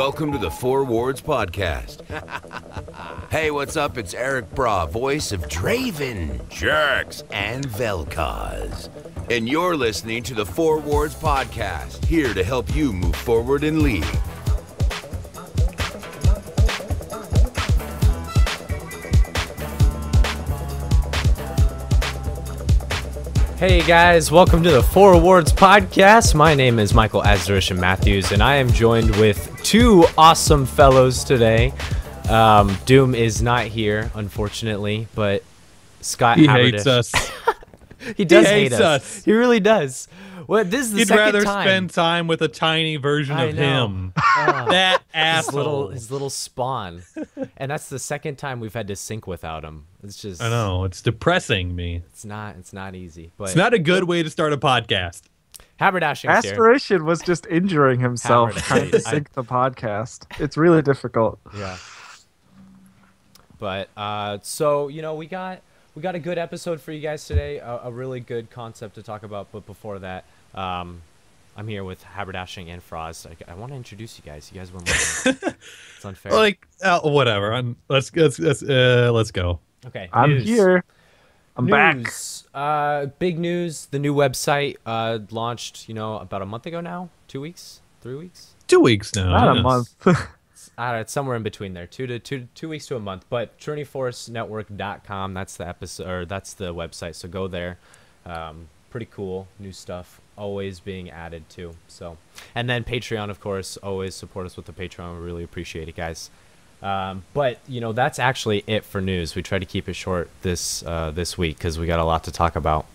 welcome to the Four Wards Podcast. Hey, what's up? It's Eric Bra, voice of Draven, Jerks, and Vel'Koz. And you're listening to the Four Wards Podcast, here to help you move forward in League. Hey guys, welcome to the Four Wards Podcast. My name is Michael Azarish Matthews, and I am joined with two awesome fellows today. Doom is not here, unfortunately, but Scott hates us. He does hate us. He really does. Well, this is the He'd second rather time. spend time with a tiny version of him. That asshole. His little spawn. And that's the second time we've had to sync without him. It's just I know, it's depressing me. It's not easy. But it's not a good way to start a podcast. Haberdashing's here. Aspiration was just injuring himself trying to sync the podcast. It's really difficult. Yeah. But so we got a good episode for you guys today. A really good concept to talk about. But before that, I'm here with Haberdashing and Frost. I want to introduce you guys. You guys wouldn't listen. It's unfair. Whatever. Let's go. Okay. I'm here. I'm back. Big news. The new website launched, about a month ago now. 2 weeks? 3 weeks? 2 weeks now. Not a month. It's somewhere in between there. 2 weeks to a month. But TrinityForceNetwork.com, that's the episode, or that's the website. So go there. Pretty cool. New stuff always being added to. So, and then Patreon, of course, always support us with the Patreon. We really appreciate it, guys. But that's actually it for news. We try to keep it short this week because we got a lot to talk about.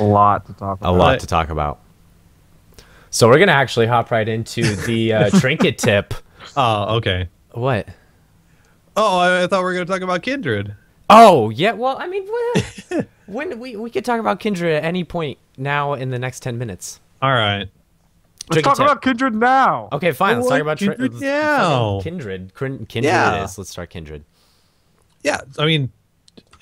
A lot to talk about. So we're gonna actually hop right into the trinket tip. Oh, okay. What? Oh, I thought we were gonna talk about Kindred. Oh, yeah. Well, I mean, when we could talk about Kindred at any point now in the next 10 minutes. All right. Let's talk about Kindred now. Okay, fine. Let's talk about Kindred now. Kindred Yeah. it is. Let's start Kindred. Yeah. I mean,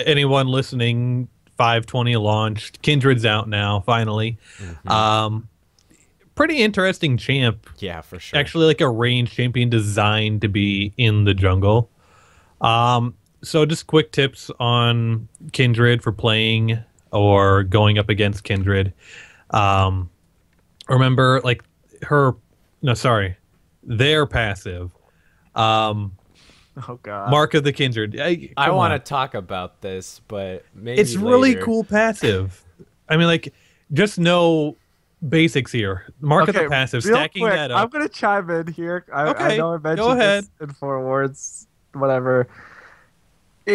anyone listening, 520 launched. Kindred's out now, finally. Mm-hmm. Pretty interesting champ. Yeah, for sure. Actually, like a range champion designed to be in the jungle. So just quick tips on Kindred for playing or going up against Kindred. Remember, like their passive. Oh god. Mark of the Kindred. I want to talk about this, but maybe it's really later. cool passive. I mean, like, just know basics here. Mark of the passive, stacking that up. I'm gonna chime in here. Okay, I know I mentioned go ahead. this in 4 words, whatever.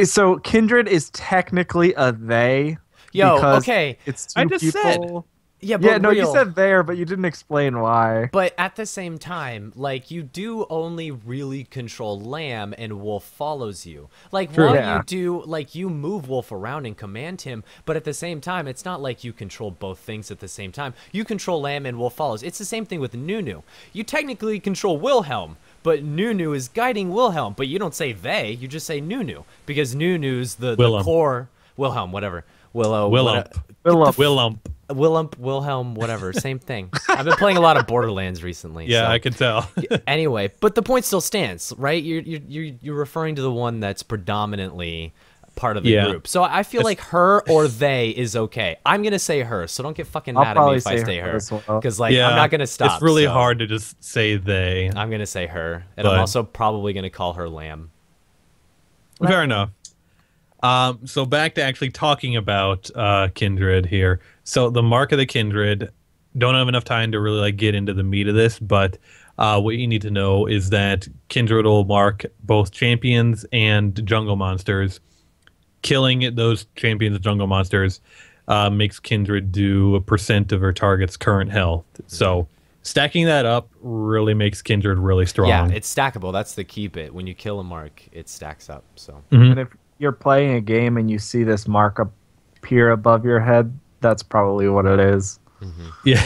So Kindred is technically a they. Yo, okay. It's two I just people. said. Yeah, but no, you said there, but you didn't explain why. But at the same time, like, you do only really control Lamb, and Wolf follows you. Like, True. while Yeah. you do, like, you move Wolf around and command him, but at the same time, it's not like you control both things at the same time. You control Lamb and Wolf follows. It's the same thing with Nunu. You technically control Wilhelm, but Nunu is guiding Wilhelm, but you don't say they, you just say Nunu, because Nunu's the core... Wilhelm, whatever. Wilhelm, whatever, same thing. I've been playing a lot of Borderlands recently. Yeah, so. I can tell. Anyway, but the point still stands, right? You're referring to the one that's predominantly part of the group. So I feel like her or they is okay. I'm gonna say her, so don't get fucking mad at me if I say her, because I'm not gonna stop. It's really hard to just say they. I'm gonna say her, and I'm also probably gonna call her Lamb. Fair enough. So back to actually talking about Kindred here. So the Mark of the Kindred, don't have enough time to really get into the meat of this, but what you need to know is that Kindred will mark both champions and jungle monsters. Killing those champions and jungle monsters makes Kindred do a % of her target's current health. So stacking that up really makes Kindred really strong. Yeah, it's stackable. That's the key bit. When you kill a mark, it stacks up. So. And if you're playing a game and you see this mark appear above your head, that's probably what it is. Yeah.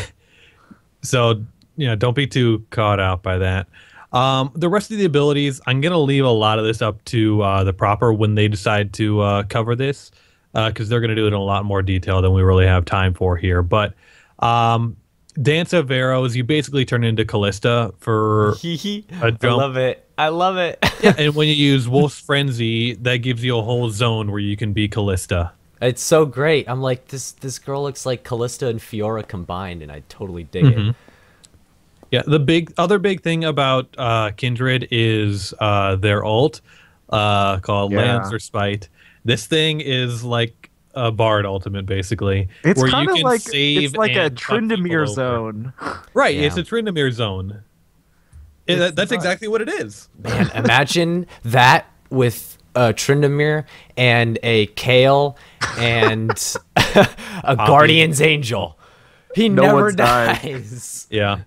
So, don't be too caught out by that. The rest of the abilities, I'm going to leave a lot of this up to the proper when they decide to cover this, because they're going to do it in a lot more detail than we really have time for here. But Dance of Arrows, you basically turn into Callista for a jump. I love it. I love it. Yeah, and when you use Wolf's Frenzy, that gives you a whole zone where you can be Callista. It's so great. I'm like, this girl looks like Callista and Fiora combined, and I totally dig it. Yeah, the other big thing about Kindred is their ult called Lance or Spite. This thing is like a Bard ultimate, basically. It's where kind you of can like save it's like a and fuck people Tryndamere over. zone. Right, Yeah. it's a Tryndamere zone. That's exactly what it is. Man, imagine that with a Tryndamere and a Kale and a Guardian's Angel. He No never one's died. dies. Yeah.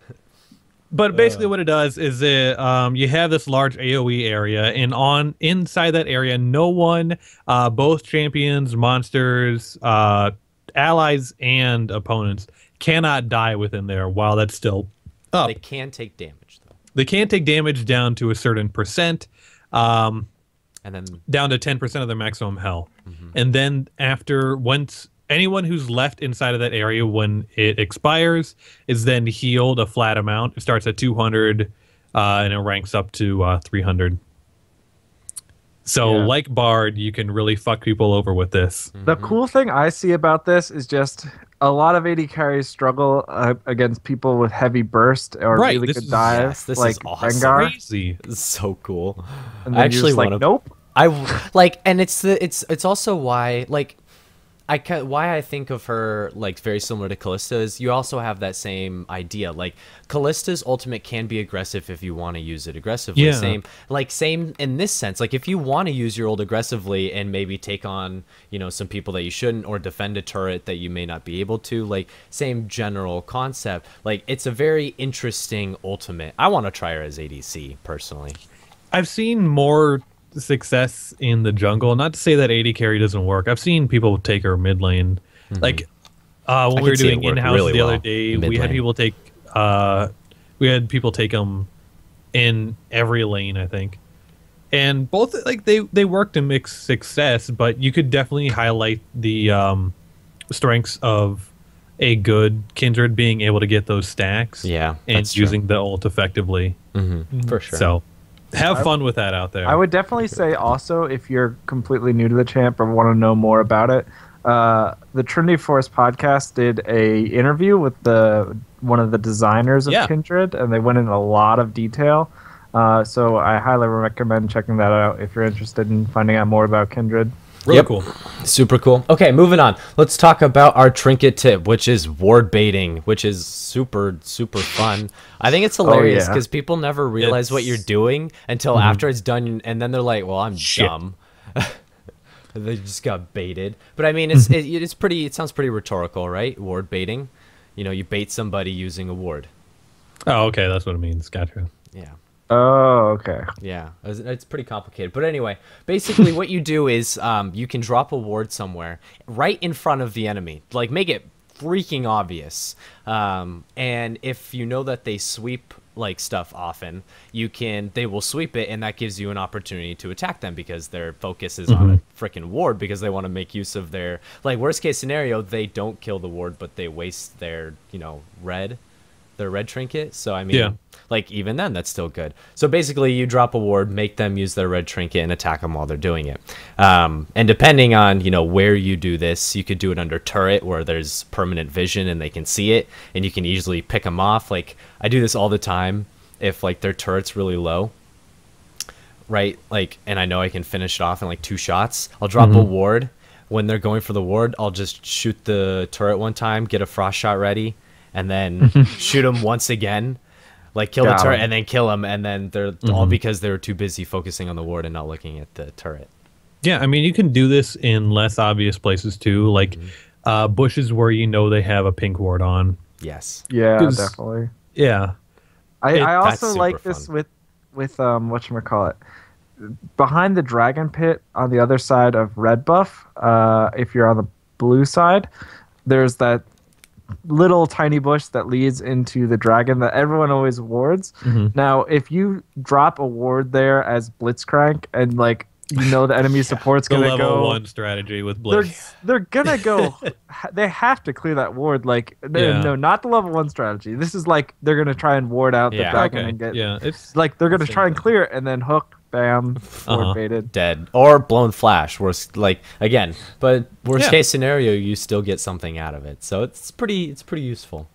But basically what it does is you have this large AoE area, and inside that area, no one, both champions, monsters, allies, and opponents cannot die within there while that's still up. They can take damage, though. They can take damage down to a certain percent, And then down to 10% of their maximum health. And then once anyone who's left inside of that area when it expires is then healed a flat amount. It starts at 200 and it ranks up to 300. So like Bard, you can really fuck people over with this. The cool thing I see about this is just a lot of AD carries struggle against people with heavy burst or Right, really this good is- dive, yes, this like is awesome. Rengar. Crazy. this is so cool. And I then you're actually just like, want to. nope. I like, and it's also why why I think of her like very similar to Callista is you also have that same idea. Like Callista's ultimate can be aggressive if you want to use it aggressively. Yeah. Same in this sense. Like if you want to use your ult aggressively and maybe take on, some people that you shouldn't or defend a turret that you may not be able to, like same general concept. Like it's a very interesting ultimate. I want to try her as ADC personally. I've seen more success in the jungle. Not to say that AD carry doesn't work. I've seen people take her mid lane. Like when we were doing in-house really the other well day, mid we had lane. people take them in every lane, I think. And both like they worked to mix success, but you could definitely highlight the strengths of a good Kindred being able to get those stacks. Yeah, and that's true. using the ult effectively. For sure. So have fun with that out there. I would definitely say also if you're completely new to the champ or want to know more about it, the Trinity Force podcast did a interview with one of the designers of Kindred, and they went in a lot of detail. So I highly recommend checking that out if you're interested in finding out more about Kindred. Really cool. Super cool. Okay, moving on. Let's talk about our trinket tip, which is ward baiting, which is super, super fun. I think it's hilarious because people never realize what you're doing until after it's done, and then they're like, well, I'm dumb. They just got baited. But I mean, it's pretty. It sounds pretty rhetorical, right? Ward baiting. You bait somebody using a ward. Oh, okay, that's what it means. Gotcha. Yeah. Oh, okay. Yeah, it's pretty complicated. But anyway, basically what you do is you can drop a ward somewhere right in front of the enemy. Like, make it freaking obvious. And if you know that they sweep like stuff often, they will sweep it, and that gives you an opportunity to attack them because their focus is on a freaking ward because they want to make use of their, like, worst case scenario, they don't kill the ward, but they waste their, their red trinket. So I mean, like, even then that's still good. So basically you drop a ward, make them use their red trinket, and attack them while they're doing it. And depending on where you do this, you could do it under turret where there's permanent vision and they can see it and you can easily pick them off. Like, I do this all the time if like their turret's really low, right? Like, and I know I can finish it off in like 2 shots. I'll drop a ward. When they're going for the ward, I'll just shoot the turret one time, get a frost shot ready, and then shoot them once again, like kill the turret and then kill them, and then they're all because they were too busy focusing on the ward and not looking at the turret. Yeah, I mean, you can do this in less obvious places too, like bushes where they have a pink ward on. Yes. Yeah, definitely. Yeah. I also super like this with whatchamacallit. Behind the dragon pit on the other side of red buff, if you're on the blue side, there's that little tiny bush that leads into the dragon that everyone always wards. Now, if you drop a ward there as Blitzcrank and like You know the enemy support's The gonna level go 1 strategy with Blade. they're gonna go. They have to clear that ward. Like no, not the level 1 strategy. This is like they're gonna try and ward out the dragon and get. Yeah, it's like they're gonna try and clear it and then hook, bam, ward baited, dead, or blown flash. Worst, like again, but worst case scenario, you still get something out of it. So it's pretty useful.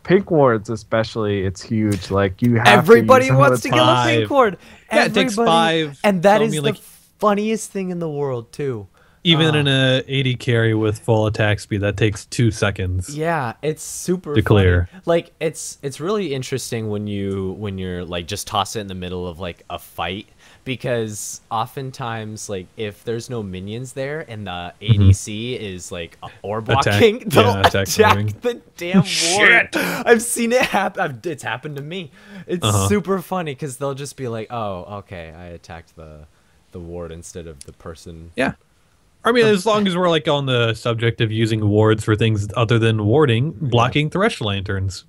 Pink wards especially, it's huge. Like you have everybody wants to kill a pink ward. Yeah, it takes 5. And that is the funniest thing in the world too. Even in a 80 carry with full attack speed, that takes 2 seconds. Yeah, it's super to clear. Funny. Like it's really interesting when you're like just toss it in the middle of like a fight, because oftentimes like if there's no minions there and the ADC is like orb blocking, they'll attack the damn ward. I've seen it happen. It's happened to me. It's super funny because they'll just be like, oh, okay, I attacked the ward instead of the person. Yeah. I mean, as long as we're like on the subject of using wards for things other than warding, blocking thresh lanterns.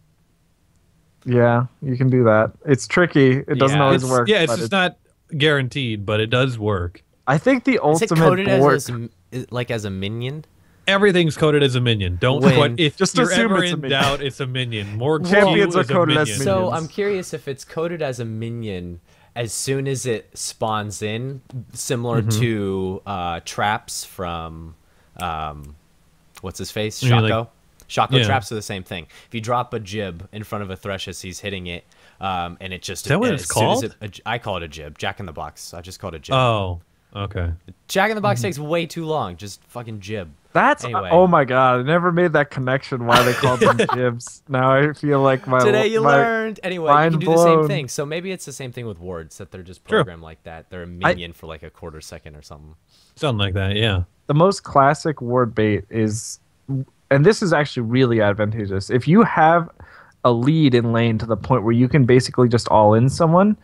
Yeah, you can do that. It's tricky. It doesn't always work. Yeah, it's just not guaranteed, but it does work. I think the ultimate is it coded as a minion? Everything's coded as a minion. Don't if just you're assume ever it's a in minion. doubt, it's a minion. More champions are coded as minions. So I'm curious if it's coded as a minion as soon as it spawns in, similar to traps from what's his face? Shaco. Shaco traps are the same thing. If you drop a jib in front of a thresh as he's hitting it, and it just... Is that what it's called? I call it a jib. Jack in the Box. I just call it a jib. Oh, okay. Jack in the Box takes way too long. Just fucking jib. That's anyway. Oh my god! I never made that connection. Why they called them jibs? Now I feel like today you learned. Anyway, you can do blown. the same thing. So maybe it's the same thing with wards, that they're just programmed like that. They're a minion for like a quarter second or something. Something like that. Yeah. The most classic ward bait is, and this is actually really advantageous. If you have a lead in lane to the point where you can basically just all in someone,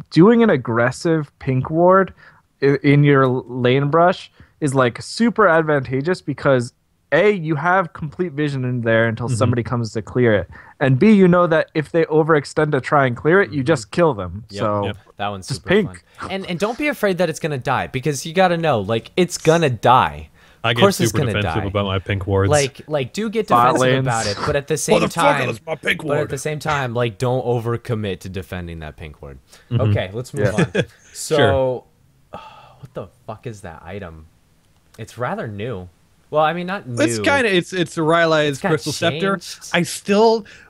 doing an aggressive pink ward in your lane brush is like super advantageous, because A, you have complete vision in there until somebody comes to clear it, and B, you know that if they overextend to try and clear it, you just kill them. That one's super pink. fun. And don't be afraid that it's gonna die, because you gotta know, like, it's gonna die. I get super defensive about my pink wards. Like do get defensive about it, but at the same time, my pink ward. But at the same time, like, don't overcommit to defending that pink ward. Okay, let's move on. So, what the fuck is that item? It's rather new. Well, I mean, not new. It's kind of it's Rylai's Crystal Scepter.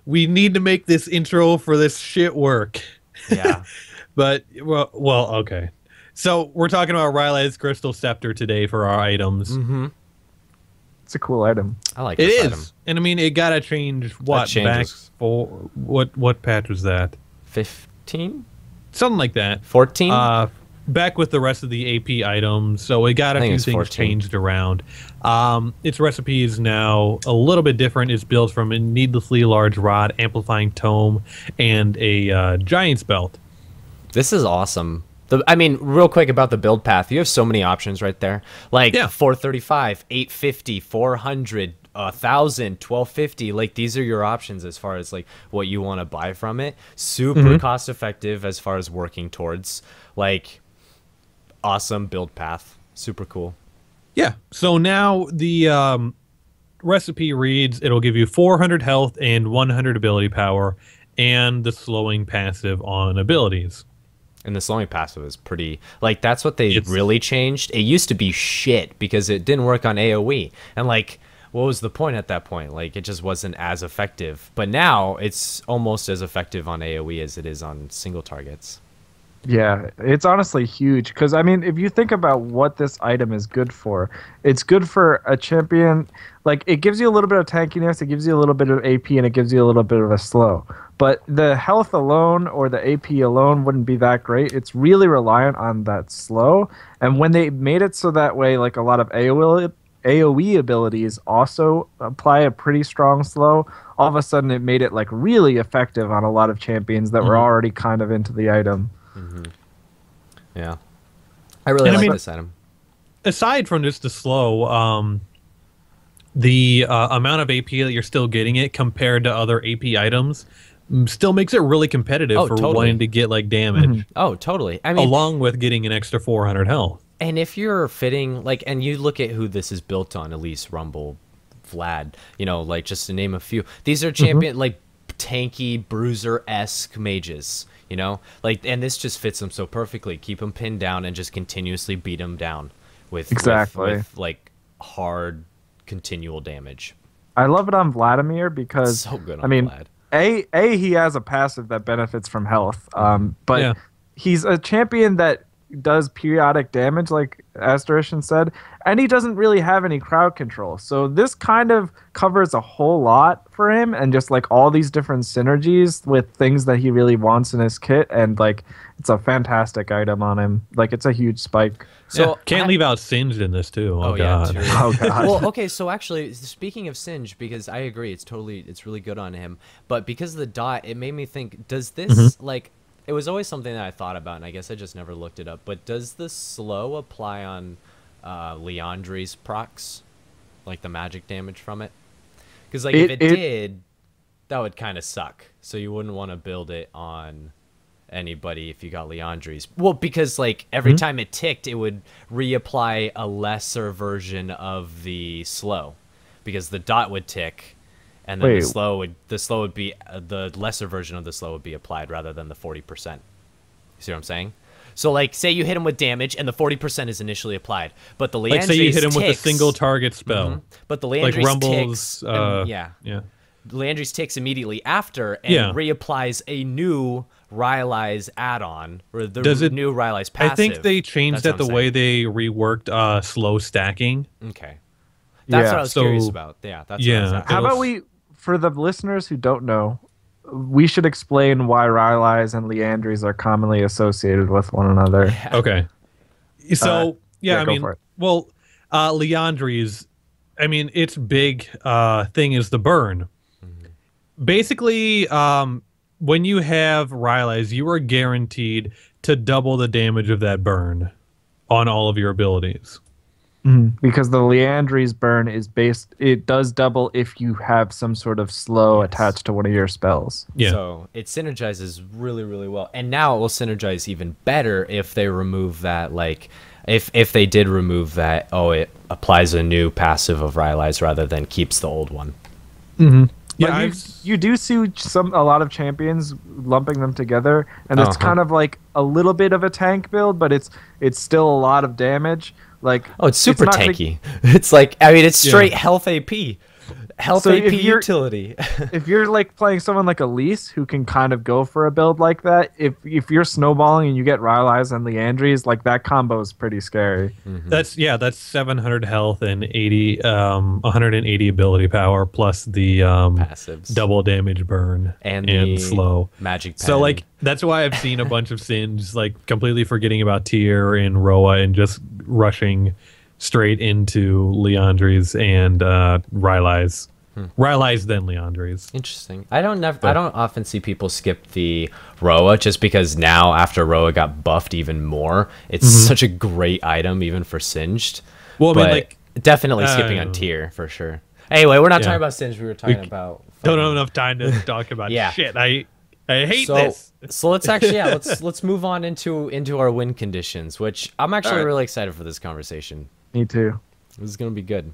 We need to make this intro for this shit work. Yeah. But well, okay. So we're talking about Rylai's Crystal Scepter today for our items. It's a cool item. I like this item. And I mean, it gotta change back for what patch was that? 15? Something like that. 14? Back with the rest of the AP items, so it got a few things 14. changed around. Its recipe is now a little bit different. It's built from a needlessly large rod, amplifying tome, and a giant's belt. This is awesome. I mean, real quick about the build path, you have so many options right there. Like 435, 850, 400, 1,000, 1250. Like, these are your options as far as like what you want to buy from it. Super cost effective as far as working towards. Like, awesome build path. Super cool. Yeah. So now the recipe reads, it'll give you 400 health and 100 ability power, and the slowing passive on abilities. And the slowing passive is pretty... Like, that's what they really changed. It used to be shit because it didn't work on AoE. And, like, what was the point at that point? Like, it just wasn't as effective. But now it's almost as effective on AoE as it is on single targets. Yeah, it's honestly huge, because I mean, if you think about what this item is good for, it's good for a champion. Like, it gives you a little bit of tankiness, it gives you a little bit of AP, and it gives you a little bit of a slow. But the health alone or the AP alone wouldn't be that great. It's really reliant on that slow. And when they made it so that way, like, a lot of AoE abilities also apply a pretty strong slow, all of a sudden it made it like really effective on a lot of champions that were already kind of into the item. Yeah, I really like this item. Aside from just the slow, the amount of AP that you're still getting it compared to other AP items still makes it really competitive for totally. wanting to get like damage. Oh, totally. I mean, along with getting an extra 400 health. And if you're fitting, like, and you look at who this is built on, Elise, Rumble, Vlad, you know, like, just to name a few. These are champion, like, tanky, bruiser-esque mages, you know? Like, and this just fits them so perfectly. Keep them pinned down and just continuously beat them down with, with like, hard, continual damage. I love it on Vladimir because, so good on Vlad. He has a passive that benefits from health, but he's a champion that does periodic damage, like Asterishan said, and he doesn't really have any crowd control. So this kind of covers a whole lot for him, and just like all these different synergies with things that he really wants in his kit, and like it's a fantastic item on him. Like it's a huge spike. So can't leave out Singed in this too. Oh god. Oh god. Well, okay, so actually speaking of Singed, because I agree, it's really good on him, but because of the dot, it made me think, does this like, it was always something that I thought about, and I guess I just never looked it up, but does the slow apply on Liandry's procs? Like the magic damage from it? Because like if it did, that would kind of suck. So you wouldn't want to build it on anybody if you got Liandry's. Well, because like every time it ticked, it would reapply a lesser version of the slow. Because the dot would tick, and then the slow would be the lesser version of the slow would be applied rather than the 40%. You see what I'm saying? So like, say you hit him with damage and the 40% is initially applied, but the Liandry's like say you hit him with a single target spell, but the Liandry's like Rumble's, ticks, Liandry's ticks immediately after and reapplies a new Rylai's add-on or the new Rylai's passive. I think they changed that the way they reworked slow stacking. Okay. That's what I was curious about. Yeah, that's what I was How about we, for the listeners who don't know, we should explain why Rylai's and Liandry's are commonly associated with one another. Yeah. Okay. So, I mean, well, Liandry's, I mean, its big thing is the burn. Basically, when you have Rylai's, you are guaranteed to double the damage of that burn on all of your abilities. Because the Liandry's burn is it does double if you have some sort of slow attached to one of your spells. Yeah. So it synergizes really, really well. And now it will synergize even better if they remove that, like, if they did remove that, it applies a new passive of Rylai's rather than keeps the old one. Yeah, you do see a lot of champions lumping them together, and it's kind of like a little bit of a tank build, but it's still a lot of damage. Like, it's super tanky. It's like, I mean, it's straight health AP. Health AP utility. If you're like playing someone like Elise who can kind of go for a build like that, if you're snowballing and you get Rylai's and Liandry's, like that combo is pretty scary. That's 700 health and 180 ability power plus the passives, double damage burn and slow magic pen. So like that's why I've seen a bunch of Singe like completely forgetting about tier in Roa and just rushing straight into Liandry's and Rylai's. Rylai's then Liandry's. Interesting. I don't often see people skip the Roa just because now after Roa got buffed even more, it's such a great item even for Singed. Well, I mean, like definitely skipping on tier for sure. Anyway, we're not talking about Singed. We were talking about. Don't have enough time to talk about shit. I hate this. So let's actually let's move on into our win conditions, which I'm actually really excited for this conversation. Me too. This is gonna be good.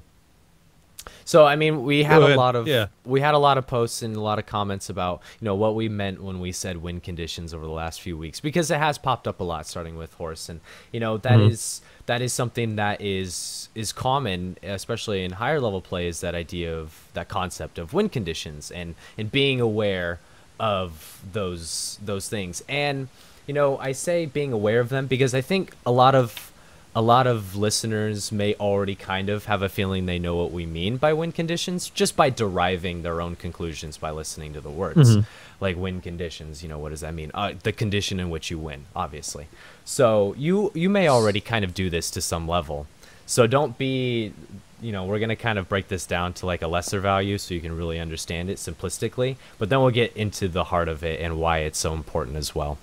So I mean, we had a lot of posts and a lot of comments about what we meant when we said win conditions over the last few weeks, because it has popped up a lot, starting with Horse, and that is something that is common, especially in higher level play, is that idea of that concept of win conditions and being aware of those things. And I say being aware of them because I think a lot of listeners may already kind of have a feeling they know what we mean by win conditions just by deriving their own conclusions by listening to the words. Like win conditions, what does that mean? The condition in which you win, obviously. So you may already kind of do this to some level. So don't be, we're going to kind of break this down to like a lesser value so you can really understand it simplistically, but then we'll get into the heart of it and why it's so important as well.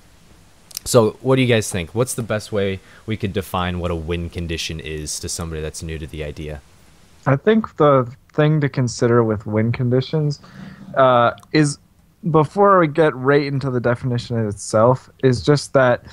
So what do you guys think? What's the best way we could define what a win condition is to somebody that's new to the idea? I think the thing to consider with win conditions is before we get right into the definition itself, is just that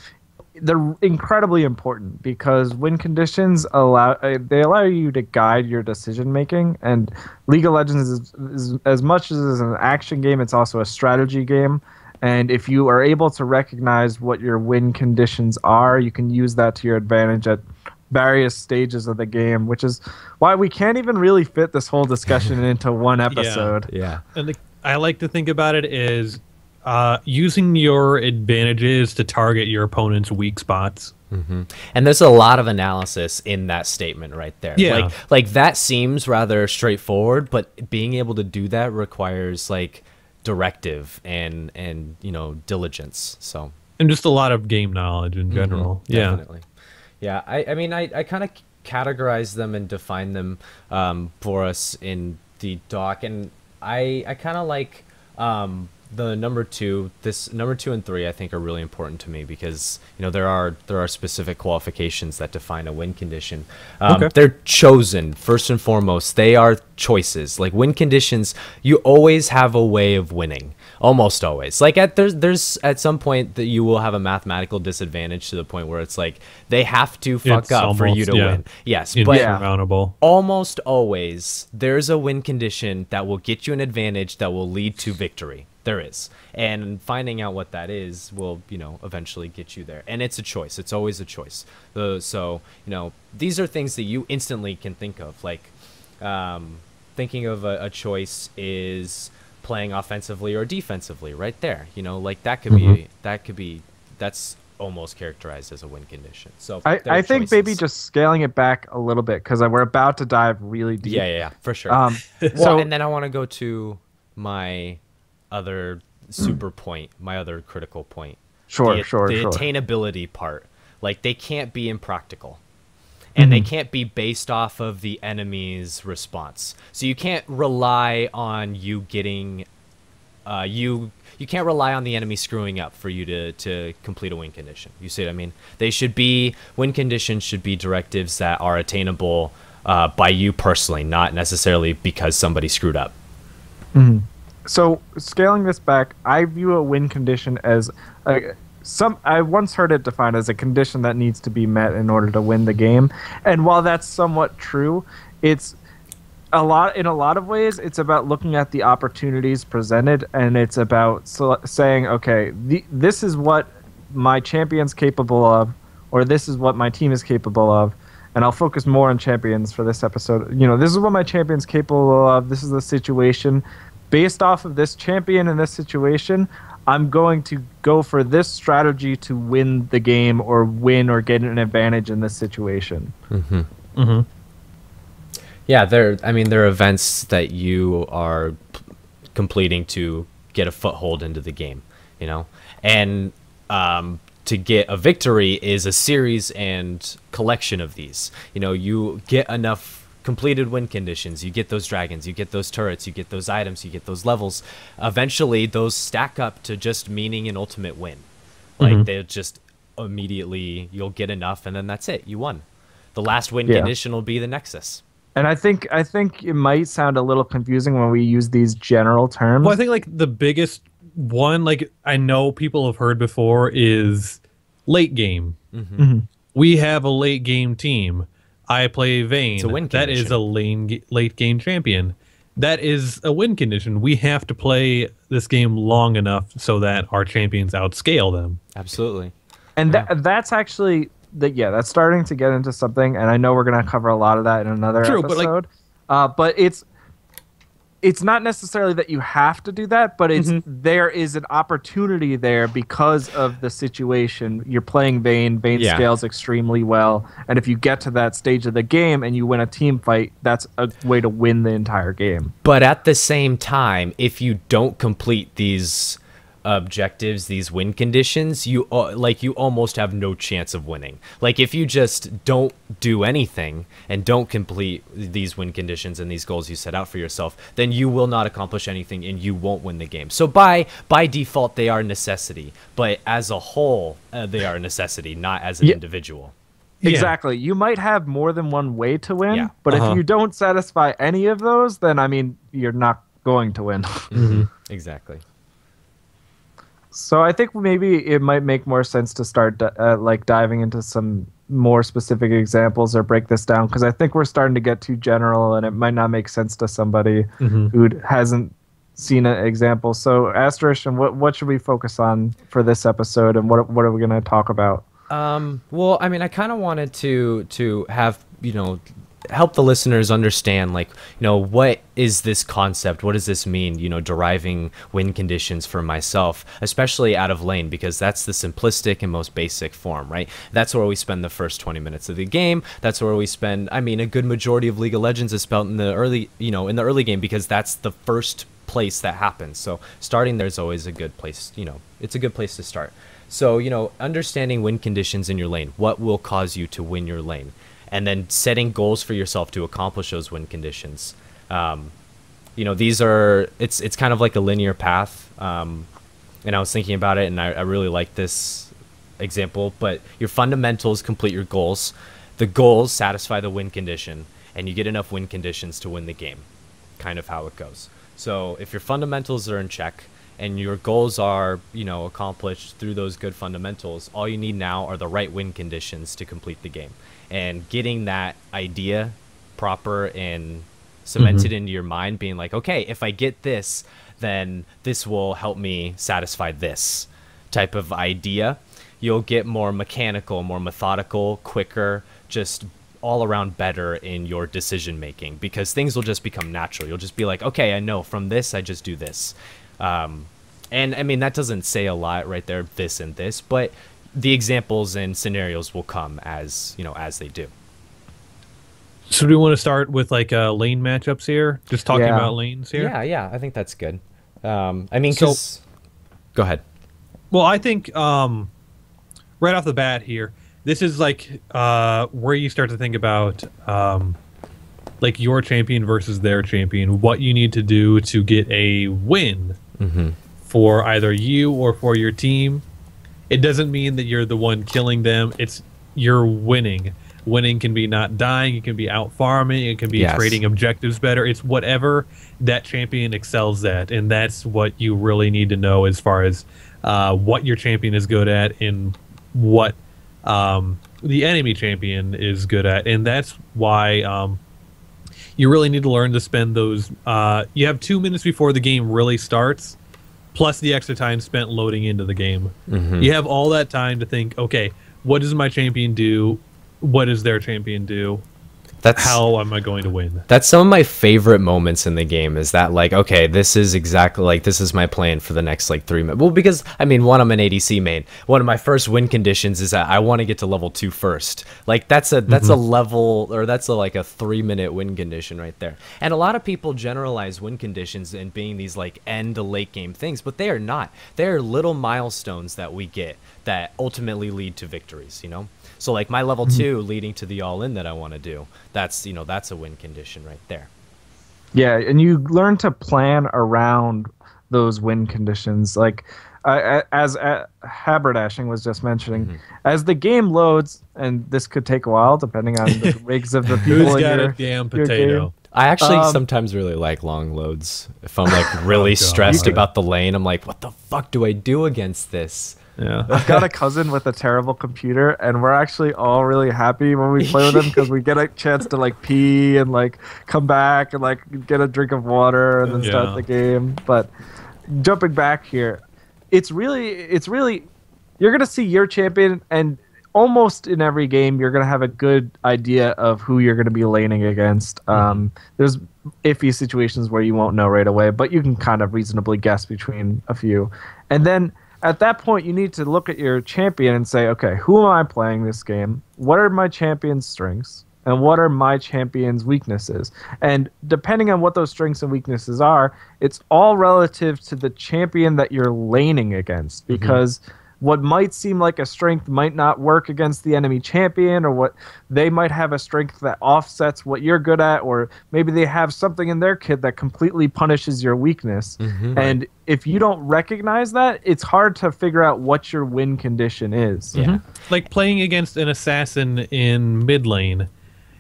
they're incredibly important because win conditions allow you to guide your decision making. And League of Legends is as much as it's an action game, it's also a strategy game. And if you are able to recognize what your win conditions are, you can use that to your advantage at various stages of the game, which is why we can't even really fit this whole discussion into one episode. Yeah. And I like to think about it as using your advantages to target your opponent's weak spots. Mm-hmm. And there's a lot of analysis in that statement right there. Yeah. Like that seems rather straightforward, but being able to do that requires like directive and diligence. So, and just a lot of game knowledge in general. Yeah, definitely. Yeah, I mean, I kind of categorize them and define them for us in the doc, and I kind of like the number 2. This number 2 and 3 I think are really important to me because there are specific qualifications that define a win condition. Okay. They're chosen first and foremost. They are choices. Like win conditions, you always have a way of winning. Almost always. Like there's at some point that you will have a mathematical disadvantage to the point where it's like they have to fuck up for you to win. Yes, but insurmountable. Almost always there's a win condition that will get you an advantage that will lead to victory. There is. And finding out what that is will, eventually get you there. And it's a choice. It's always a choice. So, these are things that you instantly can think of. Like thinking of a choice is playing offensively or defensively right there. Like that could be that's almost characterized as a win condition. So I think maybe just scaling it back a little bit because we're about to dive really deep. Yeah, for sure. So and then I want to go to my other super point, my other critical point. Sure. The attainability part. Like they can't be impractical. And they can't be based off of the enemy's response. So you can't rely on you getting you can't rely on the enemy screwing up for you to complete a win condition. You see what I mean? Win conditions should be directives that are attainable by you personally, not necessarily because somebody screwed up. Mm-hmm. So scaling this back, I view a win condition as I once heard it defined as a condition that needs to be met in order to win the game. And while that's somewhat true, it's in a lot of ways, it's about looking at the opportunities presented, and it's about saying, okay, this is what my champion's capable of, or this is what my team is capable of. And I'll focus more on champions for this episode. This is what my champion's capable of. This is the situation. Based off of this champion in this situation, I'm going to go for this strategy to win the game or get an advantage in this situation. Mm-hmm. Mm-hmm. Yeah, there are events that you are completing to get a foothold into the game, and to get a victory is a series and collection of these. You get enough completed win conditions, you get those dragons, you get those turrets, you get those items, you get those levels. Eventually those stack up to just meaning an ultimate win. Like they'll just immediately, you'll get enough and then that's it, you won. The last win condition will be the nexus. And I think it might sound a little confusing when we use these general terms. Well, I think like the biggest one, like I know people have heard before, is late game. We have a late game team. I play Vayne. It's a win that condition. is a late game champion. That is a win condition. We have to play this game long enough so that our champions outscale them. Absolutely. And that's actually that's starting to get into something, and I know we're going to cover a lot of that in another episode. But it's not necessarily that you have to do that, but it's there is an opportunity there because of the situation. You're playing Vayne. Vayne scales extremely well, and if you get to that stage of the game and you win a team fight, that's a way to win the entire game. But at the same time, if you don't complete these objectives, these win conditions, you almost have no chance of winning. Like if you just don't do anything and don't complete these win conditions and these goals you set out for yourself, then you will not accomplish anything and you won't win the game. So by default they are a necessity, but as a whole they are a necessity, not as an individual. Exactly. You might have more than one way to win, but if you don't satisfy any of those, then you're not going to win. Exactly. So I think maybe it might make more sense to start like diving into some more specific examples or break this down, because I think we're starting to get too general and it might not make sense to somebody who hasn't seen an example. So Asterisk, and what should we focus on for this episode, and what are we going to talk about? Well, I mean, I kind of wanted to have, help the listeners understand, like, what is this concept? What does this mean, deriving win conditions for myself, especially out of lane, because that's the simplistic and most basic form, right? That's where we spend the first 20 minutes of the game. That's where we spend, I mean, a good majority of League of Legends is spent in the early, in the early game, because that's the first place that happens. So starting there is always a good place, it's a good place to start. So, understanding win conditions in your lane, what will cause you to win your lane, and then setting goals for yourself to accomplish those win conditions. These are, it's kind of like a linear path. And I was thinking about it, and I really like this example, but your fundamentals complete your goals. The goals satisfy the win condition, and you get enough win conditions to win the game. Kind of how it goes. So if your fundamentals are in check, and your goals are, accomplished through those good fundamentals, all you need now are the right win conditions to complete the game. And getting that idea proper and cemented into your mind, being like, okay, if I get this, then this will help me satisfy this type of idea. You'll get more mechanical, more methodical, quicker, just all around better in your decision making, because things will just become natural. You'll just be like, okay, I know from this, I just do this. And I mean, that doesn't say a lot right there, this and this, but the examples and scenarios will come as, as they do. So do we want to start with like lane matchups here? Just talking about lanes here? Yeah, I think that's good. I mean, go ahead. Well, I think right off the bat here, this is like where you start to think about like your champion versus their champion, what you need to do to get a win for either you or for your team. It doesn't mean that you're the one killing them. It's you're winning. Winning can be not dying. It can be out farming. It can be trading objectives better. It's whatever that champion excels at, and that's what you really need to know as far as what your champion is good at and what the enemy champion is good at. And that's why you really need to learn to spend those. You have 2 minutes before the game really starts, plus the extra time spent loading into the game. You have all that time to think, okay, what does my champion do? What does their champion do? How am I going to win? That's some of my favorite moments in the game, is that, like, okay, this is exactly like, this is my plan for the next like 3 minutes. Well, because I mean, I'm an ADC main. One of my first win conditions is that I want to get to level 2 first. Like that's a level, or that's like a 3-minute win condition right there. And a lot of people generalize win conditions and being these like end to late game things, but they are not. They are little milestones that we get that ultimately lead to victories, So like my level 2 leading to the all-in that I want to do, that's that's a win condition right there. Yeah, and you learn to plan around those win conditions. Like as Haberdashing was just mentioning, as the game loads, and this could take a while depending on the rigs of the people. Who's got a damn potato? I actually sometimes really like long loads. If I'm like really stressed about the lane, I'm like, what the fuck do I do against this? Yeah, I've got a cousin with a terrible computer, and we're actually all really happy when we play with him because we get a chance to like pee and like come back and like get a drink of water and then start the game. But jumping back here, it's really you're gonna see your champion, and almost in every game you're gonna have a good idea of who you're gonna be laning against. There's iffy situations where you won't know right away, but you can kind of reasonably guess between a few, and then at that point, you need to look at your champion and say, okay, who am I playing this game? What are my champion's strengths? And what are my champion's weaknesses? And depending on what those strengths and weaknesses are, it's all relative to the champion that you're laning against. Because what might seem like a strength might not work against the enemy champion, or what they might have a strength that offsets what you're good at, or maybe they have something in their kit that completely punishes your weakness. And if you don't recognize that, it's hard to figure out what your win condition is. Like playing against an assassin in mid lane,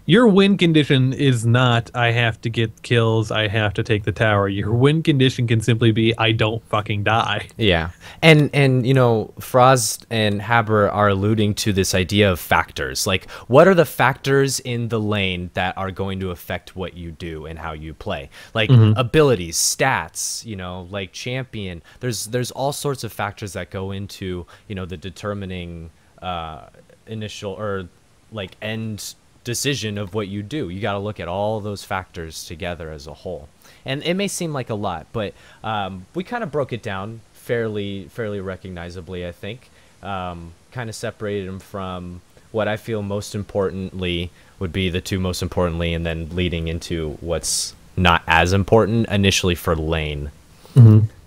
your win condition is not I have to get kills, I have to take the tower. Your win condition can simply be I don't fucking die. Yeah. And you know, Frost and Haber are alluding to this idea of factors. Like, what are the factors in the lane that are going to affect what you do and how you play? Like abilities, stats, you know, like champion. There's all sorts of factors that go into, you know, the determining initial or like end decision of what you do. You got to look at all those factors together as a whole. And it may seem like a lot, but we kind of broke it down fairly recognizably, I think. Kind of separated them from what I feel most importantly would be the two most importantly, and then leading into what's not as important initially for lane.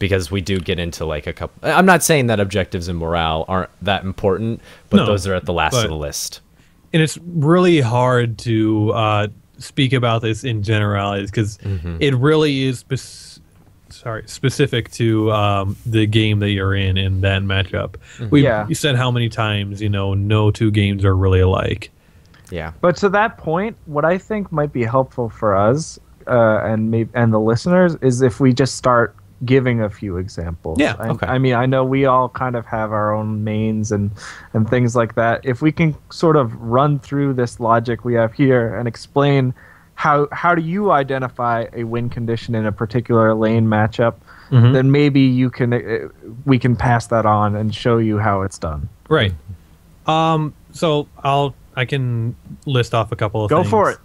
Because we do get into like a couple. I'm not saying that objectives and morale aren't that important, but those are at the last of the list. And it's really hard to speak about this in generalities because it really is specific to the game that you're in that matchup. You said how many times, you know, no two games are really alike. Yeah. But to that point, what I think might be helpful for us and the listeners is if we just start giving a few examples. Yeah, okay. I mean, I know we all kind of have our own mains and things like that. If we can sort of run through this logic we have here and explain how do you identify a win condition in a particular lane matchup, then maybe we can pass that on and show you how it's done. Right. So I can list off a couple of things. Go for it.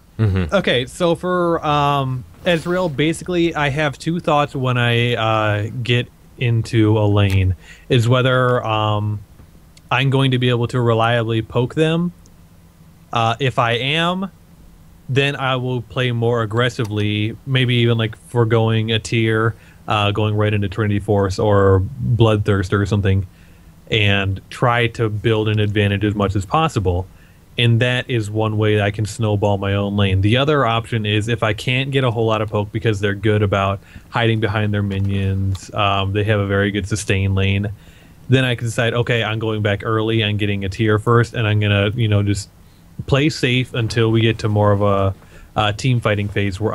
Okay, so for Ezreal, basically, I have two thoughts when I get into a lane. Is whether I'm going to be able to reliably poke them. If I am, then I will play more aggressively, maybe even like foregoing a tier, going right into Trinity Force or Bloodthirster or something, and try to build an advantage as much as possible. And that is one way that I can snowball my own lane. The other option is if I can't get a whole lot of poke because they're good about hiding behind their minions, they have a very good sustain lane, then I can decide, okay, I'm going back early, I'm getting a tier first, and I'm going to, you know, just play safe until we get to more of a team fighting phase where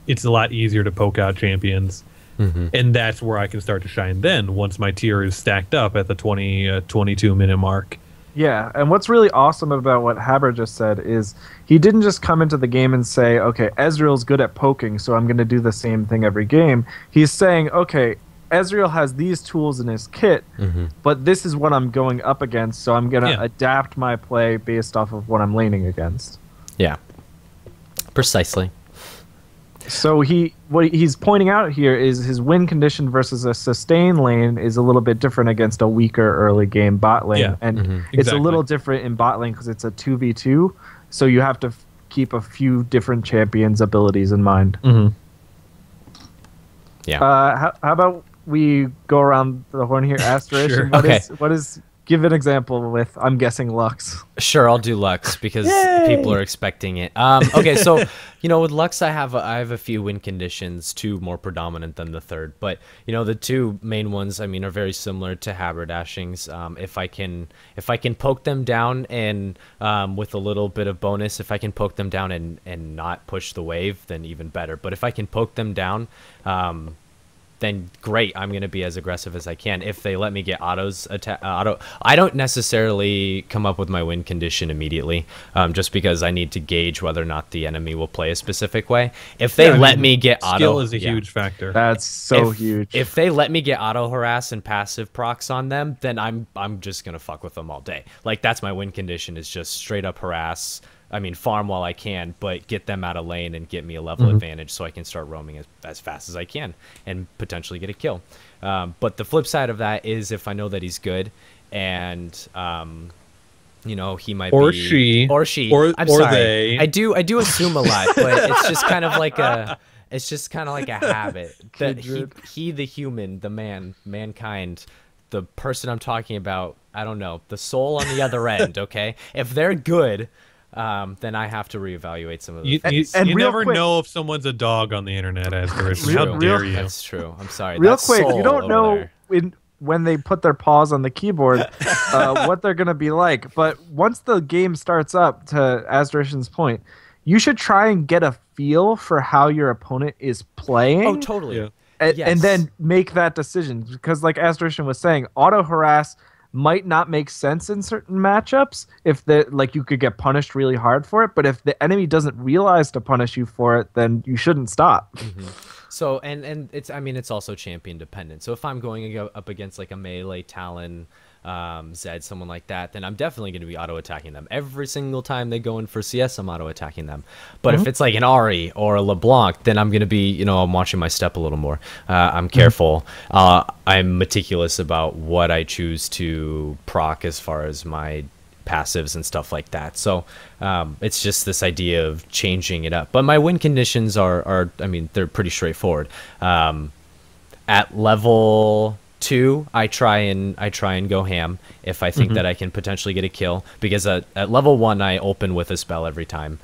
it's a lot easier to poke out champions. And that's where I can start to shine then, once my tier is stacked up at the 22 minute mark. Yeah, and what's really awesome about what Haber just said is he didn't just come into the game and say, okay, Ezreal's good at poking, so I'm going to do the same thing every game. He's saying, okay, Ezreal has these tools in his kit, but this is what I'm going up against, so I'm going to adapt my play based off of what I'm laning against. Yeah, precisely. So what he's pointing out here is his win condition versus a sustain lane is a little bit different against a weaker early game bot lane. And it's a little different in bot lane because it's a 2v2, so you have to keep a few different champions' abilities in mind. Yeah. How about we go around the horn here? Aspiration. Sure. What is give an example with, I'm guessing, Lux. Sure, I'll do Lux because people are expecting it. Okay, so you know, with Lux, I have a few win conditions, two more predominant than the third. But you know, the two main ones, I mean, are very similar to haberdashings. If I can poke them down and with a little bit of bonus, if I can poke them down and not push the wave, then even better. But if I can poke them down, then great, I'm going to be as aggressive as I can. If they let me get I don't necessarily come up with my win condition immediately, just because I need to gauge whether or not the enemy will play a specific way. If they let me get auto... Skill is a huge factor. That's so huge. If they let me get auto harass and passive procs on them, then I'm just going to fuck with them all day. Like, that's my win condition, is just straight up harass. I mean, farm while I can, but get them out of lane and get me a level advantage so I can start roaming as fast as I can and potentially get a kill. But the flip side of that is if I know that he's good and, you know, he might or be... She. Or she. I'm or sorry. they. I do assume a lot, but it's just kind of like a... It's just kind of like a habit that he, the human, the mankind, the person I'm talking about, I don't know, the soul on the other end, okay? If they're good... then I have to reevaluate some of the things. You never know if someone's a dog on the internet, Asterisk. How dare you? That's true. I'm sorry. Real That's quick, soul you don't know there. when they put their paws on the keyboard what they're going to be like. But once the game starts up, to Asterisk's point, you should try and get a feel for how your opponent is playing. Oh, totally. Yeah. And then make that decision, because like Astration was saying, auto harass might not make sense in certain matchups if you could get punished really hard for it, but if the enemy doesn't realize to punish you for it, then you shouldn't stop. So and it's also champion dependent. So if I'm going up against like a melee Talon, Zed, someone like that, then I'm definitely going to be auto attacking them every single time they go in for CS. I'm auto attacking them. But if it's like an Ari or a LeBlanc, then I'm going to be, I'm watching my step a little more. I'm careful. I'm meticulous about what I choose to proc as far as my passives and stuff like that. So it's just this idea of changing it up. But my win conditions are they're pretty straightforward. At level 2, I try and go ham if I think that I can potentially get a kill, because at level 1 I open with a spell every time.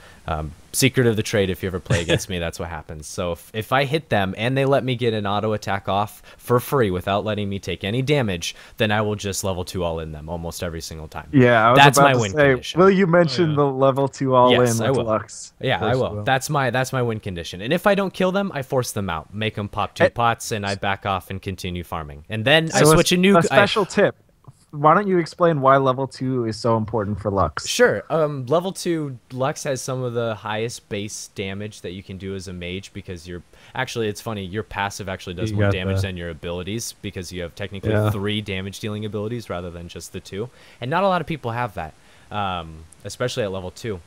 Secret of the trade, if you ever play against me, that's what happens. So if I hit them and they let me get an auto attack off for free without letting me take any damage, then I will just level 2 all in them almost every single time. Yeah, that's my win condition. Will you mention the level 2 all in with Lux? Yeah, I will. That's my win condition. And if I don't kill them, I force them out, make them pop 2 pots, and I back off and continue farming. And then I switch a nuke. A special tip. Why don't you explain why level 2 is so important for Lux? Sure. Level 2 Lux has some of the highest base damage that you can do as a mage, because it's funny, your passive actually does more damage than your abilities, because you have technically 3 damage dealing abilities rather than just the 2. And not a lot of people have that, especially at level 2.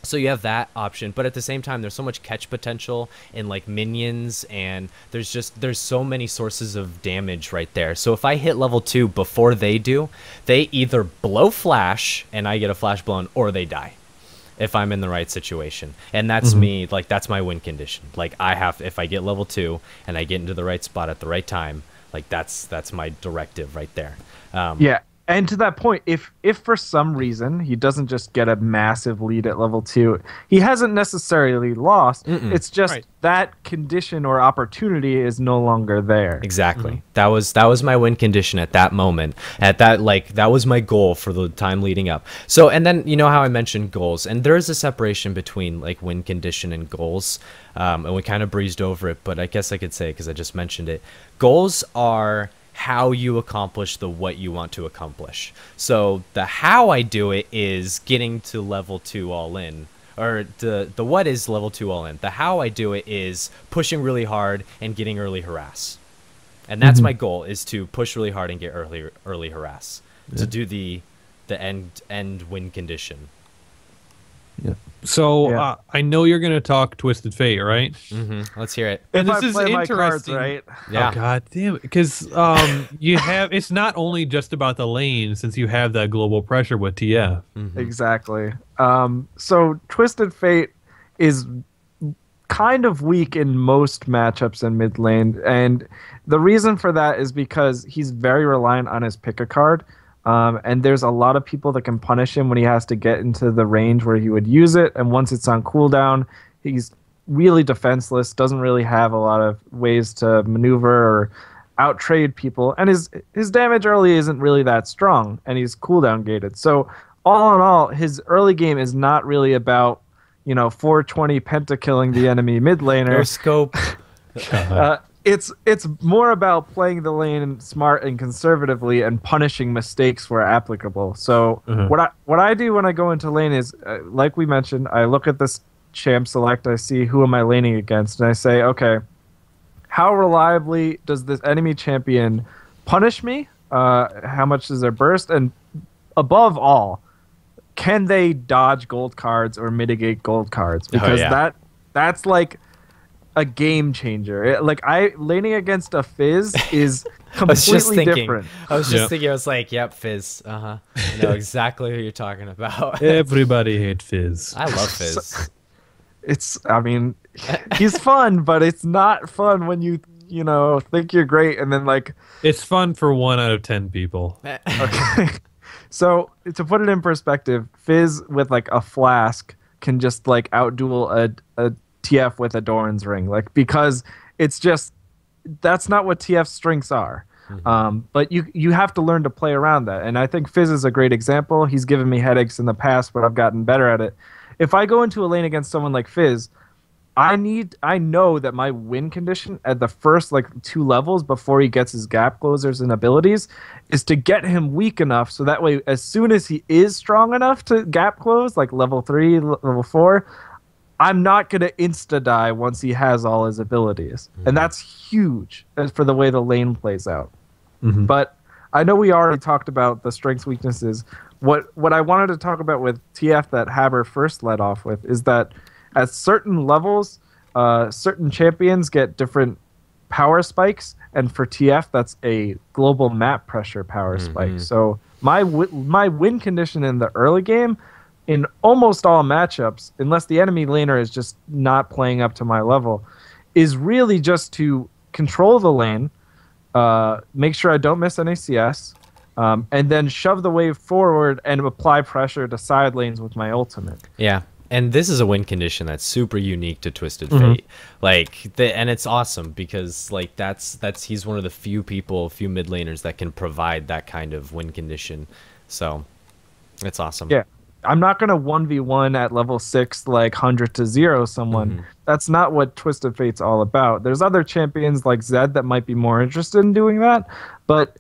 So you have that option, but at the same time, there's so much catch potential in like minions, and there's so many sources of damage right there. So if I hit level 2 before they do, they either blow flash and I get a flash blown, or they die if I'm in the right situation. And that's me, like that's my win condition. Like if I get level 2 and I get into the right spot at the right time, like that's my directive right there. Yeah. And to that point, if for some reason he doesn't just get a massive lead at level 2, he hasn't necessarily lost. It's just that condition or opportunity is no longer there. Exactly. That was my win condition at that moment. That was my goal for the time leading up. So, and then you know how I mentioned goals, and there is a separation between like win condition and goals. And we kind of breezed over it, but I guess I could say, because I just mentioned it, goals are how you accomplish the what you want to accomplish. So the how I do it is getting to level 2 all in, or the what is level 2 all in. The how I do it is pushing really hard and getting early harass. And that's my goal, is to push really hard and get early harass to do the end win condition. Yeah. So I know you're going to talk Twisted Fate, right? Let's hear it. And if this I is play interesting. my cards right. Yeah. Oh god damn it! Because it's not only just about the lane, since you have that global pressure with TF. Exactly. So Twisted Fate is kind of weak in most matchups in mid lane, and the reason for that is because he's very reliant on his pick a card. And there's a lot of people that can punish him when he has to get into the range where he would use it. And once it's on cooldown, he's really defenseless, doesn't really have a lot of ways to maneuver or out-trade people. And his damage early isn't really that strong, and he's cooldown gated. So all in all, his early game is not really about, 420 pentakilling the enemy mid laner. No scope. It's more about playing the lane smart and conservatively and punishing mistakes where applicable. So what I do when I go into lane is, like we mentioned, I look at this champ select, I see who am I laning against, and I say, okay, how reliably does this enemy champion punish me? How much is their burst? And above all, can they dodge gold cards or mitigate gold cards? Because that's like a game changer. Laning against a Fizz is completely different. I was just thinking, I was like, yep, Fizz. I know exactly who you're talking about. Everybody hates Fizz. I love Fizz. He's fun, but it's not fun when you think you're great and then it's fun for 1 out of 10 people. Okay. So to put it in perspective, Fizz with a flask can just outduel a TF with a Doran's ring, because it's just, that's not what TF's strengths are. But you have to learn to play around that, and I think Fizz is a great example. He's given me headaches in the past, but I've gotten better at it. if I go into a lane against someone like Fizz, I know that my win condition at the first like 2 levels before he gets his gap closers and abilities is to get him weak enough so that way as soon as he is strong enough to gap close, like level 3, level 4, I'm not going to insta-die once he has all his abilities. And that's huge for the way the lane plays out. But I know we already talked about the strengths, weaknesses. What I wanted to talk about with TF that Haber first led off with is that at certain levels, certain champions get different power spikes, and for TF, that's a global map pressure power spike. So my win condition in the early game, in almost all matchups, unless the enemy laner is just not playing up to my level, is really just to control the lane, make sure I don't miss any CS, and then shove the wave forward and apply pressure to side lanes with my ultimate. Yeah. And this is a win condition that's super unique to Twisted Fate. And it's awesome because like he's one of the few mid laners that can provide that kind of win condition. So it's awesome. Yeah. I'm not going to 1v1 at level 6 like 100 to 0 someone. That's not what Twisted Fate's all about. There's other champions like Zed that might be more interested in doing that, but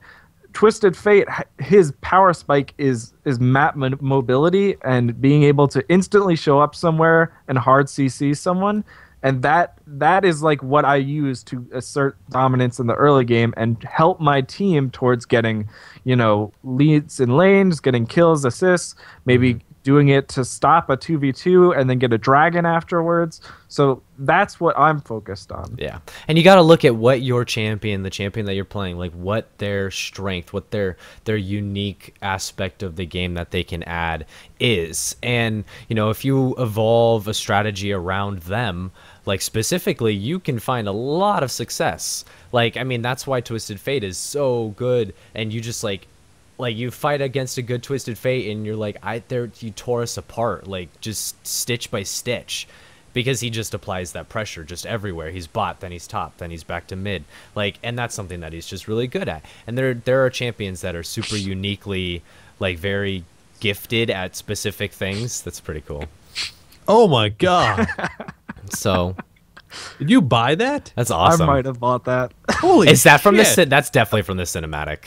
Twisted Fate, his power spike is map mobility and being able to instantly show up somewhere and hard CC someone, and that is like what I use to assert dominance in the early game and help my team towards getting, leads in lanes, getting kills, assists, maybe doing it to stop a 2v2 and then get a dragon afterwards. So that's what I'm focused on. Yeah. And you got to look at what your champion, the champion that you're playing, like what their strength, what their unique aspect of the game that they can add is. And, if you evolve a strategy around them, like specifically, you can find a lot of success. Like, I mean, that's why Twisted Fate is so good. And you just like you fight against a good Twisted Fate and you're like, you tore us apart, like just stitch by stitch, because he just applies that pressure just everywhere. He's bot, then he's top, then he's back to mid, like, and that's something that he's just really good at. And there are champions that are super uniquely, like, very gifted at specific things. That's pretty cool. Oh my god. So did you buy that? That's awesome. I might have bought that. Holy Is that from shit. that's definitely from the cinematic.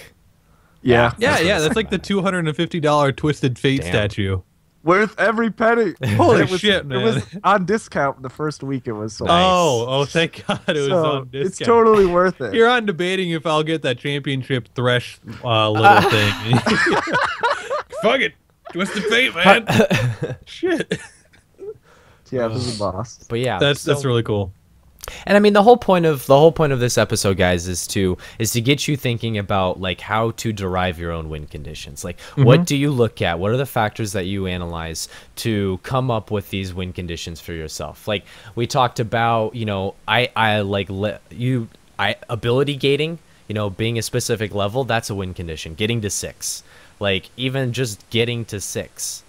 Yeah. Yeah, that's like the $250 Twisted Fate statue. Worth every penny. Holy shit, man. It was on discount the first week it was sold. Oh, thank God it was on discount. It's totally worth it. Here I'm debating if I'll get that championship thresh little thing. Fuck it. Twisted Fate, man. Shit. Yeah, this is a boss. But yeah, that's really cool. And I mean, the whole point of this episode, guys, is to get you thinking about like how to derive your own win conditions. Like, what do you look at? What are the factors that you analyze to come up with these win conditions for yourself? Like we talked about, ability gating. Being a specific level, that's a win condition. Getting to 6, like even just getting to 6.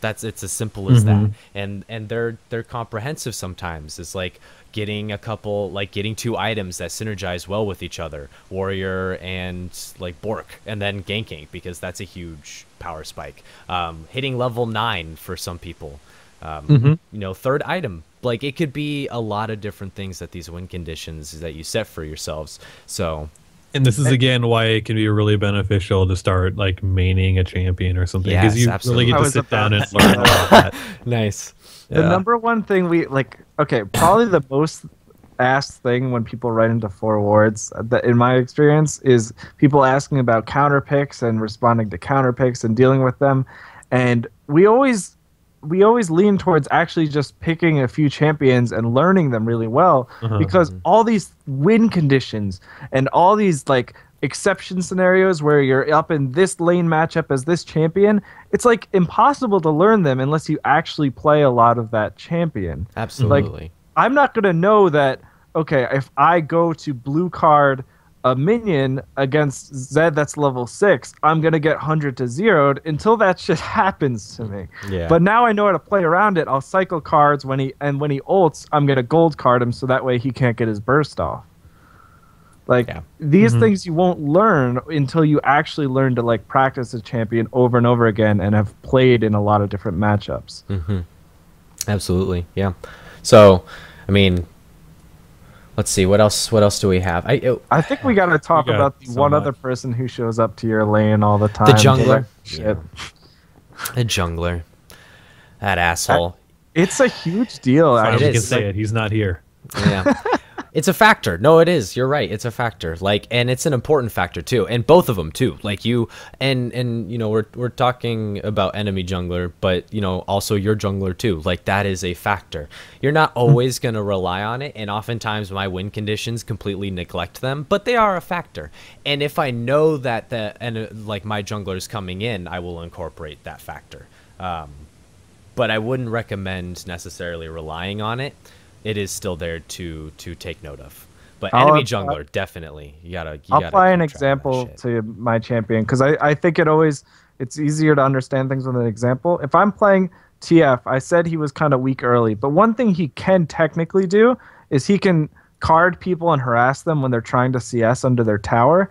It's as simple as that. And they're comprehensive sometimes. It's like getting getting 2 items that synergize well with each other, warrior and like Bork, and then ganking, because that's a huge power spike. Hitting level 9 for some people. 3rd item. Like it could be a lot of different things that these win conditions that you set for yourselves. So. And this is again why it can be really beneficial to start like maining a champion or something, because you really get to sit down and learn about that. Nice. The number one thing probably the most asked thing when people write into forwards, that in my experience, is people asking about counter picks and responding to counter picks and dealing with them. And we always lean towards actually just picking a few champions and learning them really well, because all these win conditions and all these like exception scenarios where you're up in this lane matchup as this champion, it's like impossible to learn them unless you actually play a lot of that champion. Absolutely. Like, I'm not going to know that, okay, if I go to blue card a minion against Zed that's level 6, I'm going to get 100 to 0'd until that shit happens to me. Yeah. But now I know how to play around it. I'll cycle cards when he ults, I'm going to gold card him so that way he can't get his burst off. Like, these things you won't learn until you actually learn to like practice a champion over and over again and have played in a lot of different matchups. Absolutely, yeah. So, I mean, let's see, what else do we have? I think we got to talk got about the so one much. other person who shows up to your lane all the time. The jungler. Shit. The jungler. That asshole. It's a huge deal. Fine, It we is. can say it. He's not here. Yeah. It's a factor. No, it is. You're right. It's a factor. Like, and it's an important factor too. And both of them too. Like you and you know, we're talking about enemy jungler, but you know, also your jungler too. Like that is a factor. You're not always going to rely on it, and oftentimes my win conditions completely neglect them, but they are a factor. And if I know that like my jungler is coming in, I will incorporate that factor. But I wouldn't recommend necessarily relying on it. It is still there to take note of. But enemy jungler, definitely. I'll apply an example to my champion, because I think it's easier to understand things with an example. If I'm playing TF, I said he was kind of weak early, but one thing he can technically do is he can card people and harass them when they're trying to CS under their tower,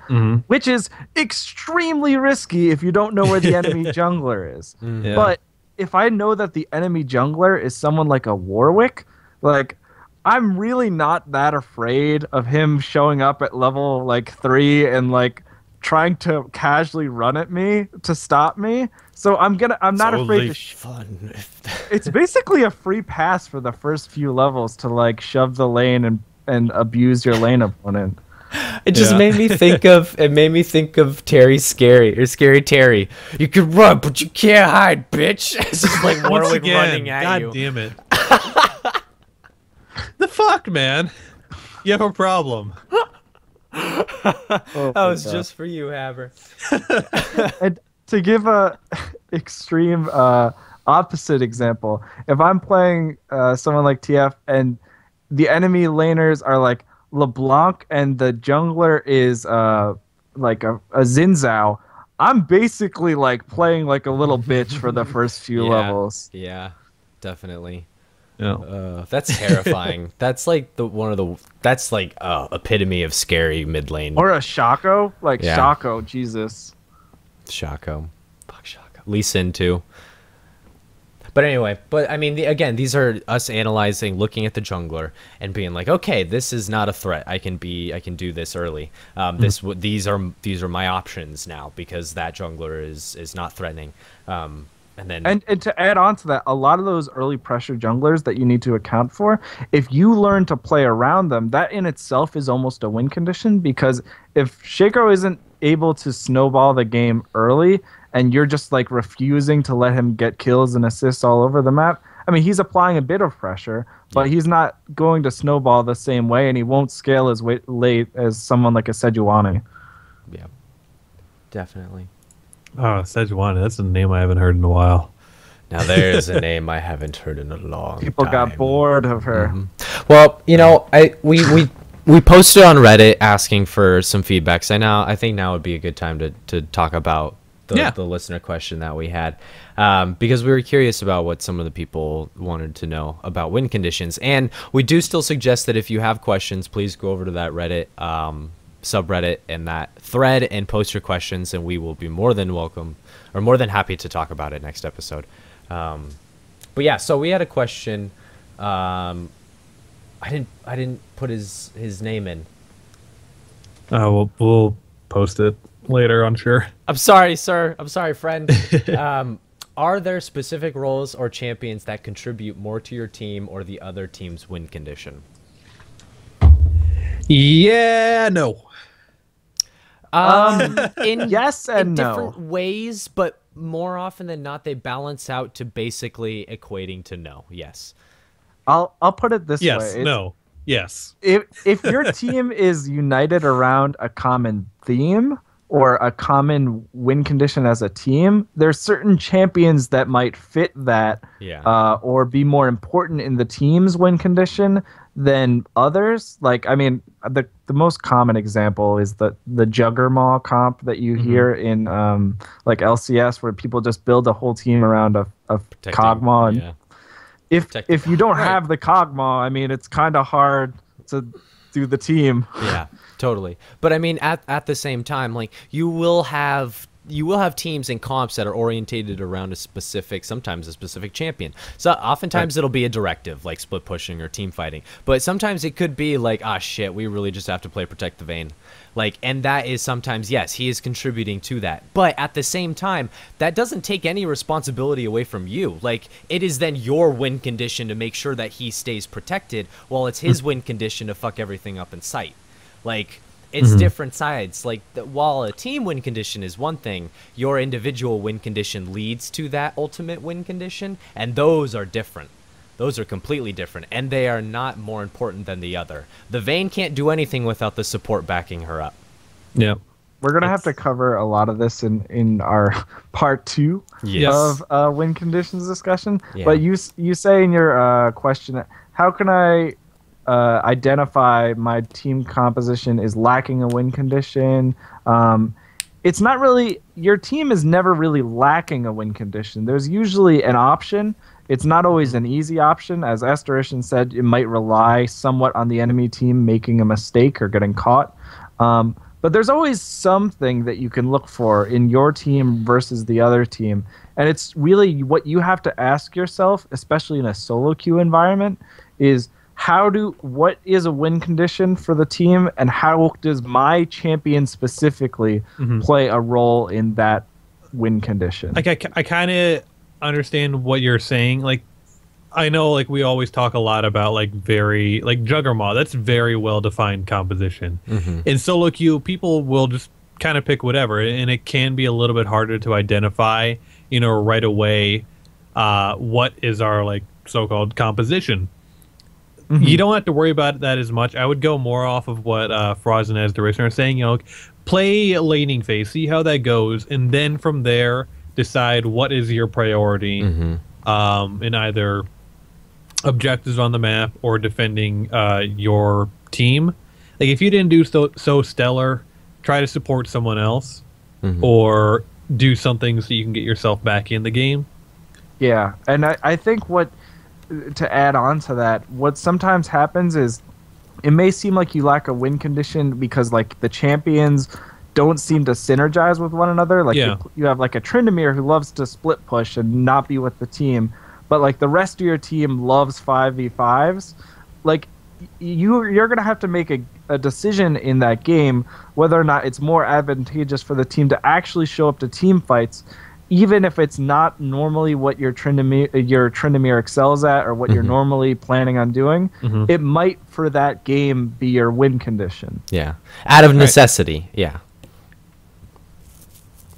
which is extremely risky if you don't know where the enemy jungler is. Yeah. But if I know that the enemy jungler is someone like a Warwick, like I'm really not that afraid of him showing up at level like 3 and like trying to casually run at me to stop me. So I'm not afraid to fun. It's basically a free pass for the first few levels to like shove the lane and abuse your lane opponent. It just made me think of Terry Scary Terry. You can run, but you can't hide, bitch. It's just like Warwick running at you. God damn it. The fuck, man? You have a problem. That was just for you, Haber. And to give a extreme opposite example, if I'm playing someone like TF and the enemy laners are like LeBlanc and the jungler is like a Xin Zhao, I'm basically like playing like a little bitch for the first few levels. Yeah, definitely. Yeah. That's terrifying. That's like that's like epitome of scary mid lane. Or a Shaco, like Shaco, Jesus. Shaco, fuck Shaco. Lee Sin too. But anyway, I mean, again, these are us analyzing, looking at the jungler, and being like, okay, this is not a threat. I can do this early. These are my options now because that jungler is not threatening. And to add on to that, a lot of those early pressure junglers that you need to account for, if you learn to play around them, that in itself is almost a win condition, because if Shaco isn't able to snowball the game early and you're just like refusing to let him get kills and assists all over the map, I mean, he's applying a bit of pressure, but he's not going to snowball the same way, and he won't scale as late as someone like a Sejuani. Yeah, definitely. Oh, Sejuani, that's a name I haven't heard in a while. Now there's a name I haven't heard in a long People time. got bored of her. Well, you know, we posted on Reddit asking for some feedback. So I think now would be a good time to talk about the listener question that we had, because we were curious about what some of the people wanted to know about win conditions. And we do still suggest that if you have questions, please go over to that Reddit subreddit and that thread and post your questions, and we will be more than happy to talk about it next episode. But yeah, so we had a question. I didn't put his name in. We'll post it later, I'm sure. I'm sorry, sir. I'm sorry, friend. Are there specific roles or champions that contribute more to your team or the other team's win condition? Yeah, no. In yes and in no. different ways, but more often than not, they balance out to basically equating to no. Yes. I'll put it this way. Yes, no, yes. If your team is united around a common theme or a common win condition as a team, there's certain champions that might fit that, or be more important in the team's win condition than others. Like, I mean, the most common example is the Juggermaw comp that you hear in like LCS, where people just build a whole team around a Kog'Maw. And if you don't have the Kog'Maw, I mean, it's kind of hard to do the team. Yeah, totally. But I mean, at the same time, like, you will have you will have teams and comps that are orientated around sometimes a specific champion. So oftentimes it'll be a directive like split pushing or team fighting, but sometimes it could be like, ah, shit, we really just have to play protect the vein. Like, and that is sometimes, yes, he is contributing to that. But at the same time, that doesn't take any responsibility away from you. Like, it is then your win condition to make sure that he stays protected, while it's his win condition to fuck everything up in sight. Like, it's different sides. Like, while a team win condition is one thing, your individual win condition leads to that ultimate win condition, and those are different. Those are completely different, and they are not more important than the other. The Vayne can't do anything without the support backing her up. Yeah. We're going to have to cover a lot of this in our part 2 of win conditions discussion. Yeah. But you say in your question, how can I identify my team composition is lacking a win condition? It's not really, your team is never really lacking a win condition. There's usually an option. It's not always an easy option. As Asterishan said, it might rely somewhat on the enemy team making a mistake or getting caught. But there's always something that you can look for in your team versus the other team. And it's really what you have to ask yourself, especially in a solo queue environment, is what is a win condition for the team, and how does my champion specifically play a role in that win condition? Like I kind of understand what you're saying. Like, I know, like, we always talk a lot about like Juggernaut. That's very well defined composition. In solo queue, people will just kind of pick whatever, and it can be a little bit harder to identify, right away, what is our like so-called composition. You don't have to worry about that as much. I would go more off of what Froz and Asderation are saying. Play a laning phase, see how that goes, and then from there decide what is your priority in either objectives on the map or defending your team. Like, if you didn't do so stellar, try to support someone else or do something so you can get yourself back in the game. Yeah, and I think to add on to that, what sometimes happens is it may seem like you lack a win condition because like the champions don't seem to synergize with one another. Like you have like a Tryndamere who loves to split push and not be with the team, but like the rest of your team loves 5v5s. Like you're gonna have to make a decision in that game whether or not it's more advantageous for the team to actually show up to team fights, even if it's not normally what your Tryndamere excels at or what you're normally planning on doing. It might, for that game, be your win condition. Yeah. Out of necessity. Yeah.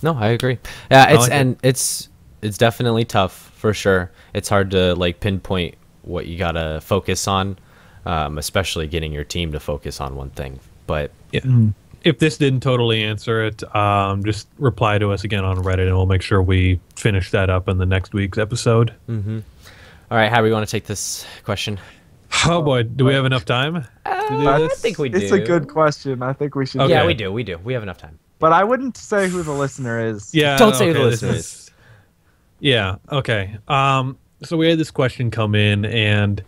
No, I agree. Yeah, it's definitely tough, for sure. It's hard to like pinpoint what you got to focus on, especially getting your team to focus on one thing. But yeah. If this didn't totally answer it, just reply to us again on Reddit, and we'll make sure we finish that up in the next week's episode. All right, how do we want to take this question? Oh boy, do we have enough time to do this? I think we do. It's a good question. I think we should. Okay. Yeah, we do. We have enough time. But I wouldn't say who the listener is. Yeah, don't say who the listener is. Yeah. Okay. So we had this question come in, and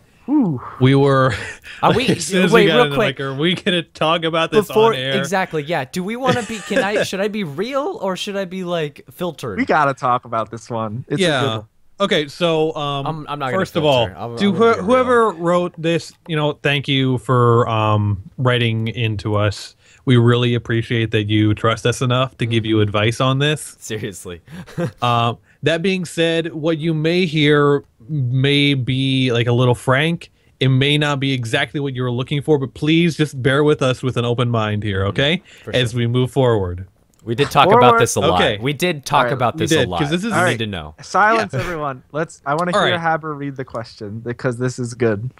we were. Are we? Wait, real quick. Are we gonna talk about this on air? Exactly. Yeah. Do we want to be? Should I be real or should I be like filtered? We gotta talk about this one. It's a good one. Okay. So I'm not. First of all, whoever wrote this, thank you for writing into us. We really appreciate that you trust us enough to give you advice on this. Seriously. That being said, what you may hear may be like a little frank. It may not be exactly what you were looking for, but please just bear with us with an open mind here, okay? As we move forward. We did talk about this a lot. We did talk about this a lot. Because this is you need to know. Silence, everyone. I want to hear Haber read the question because this is good.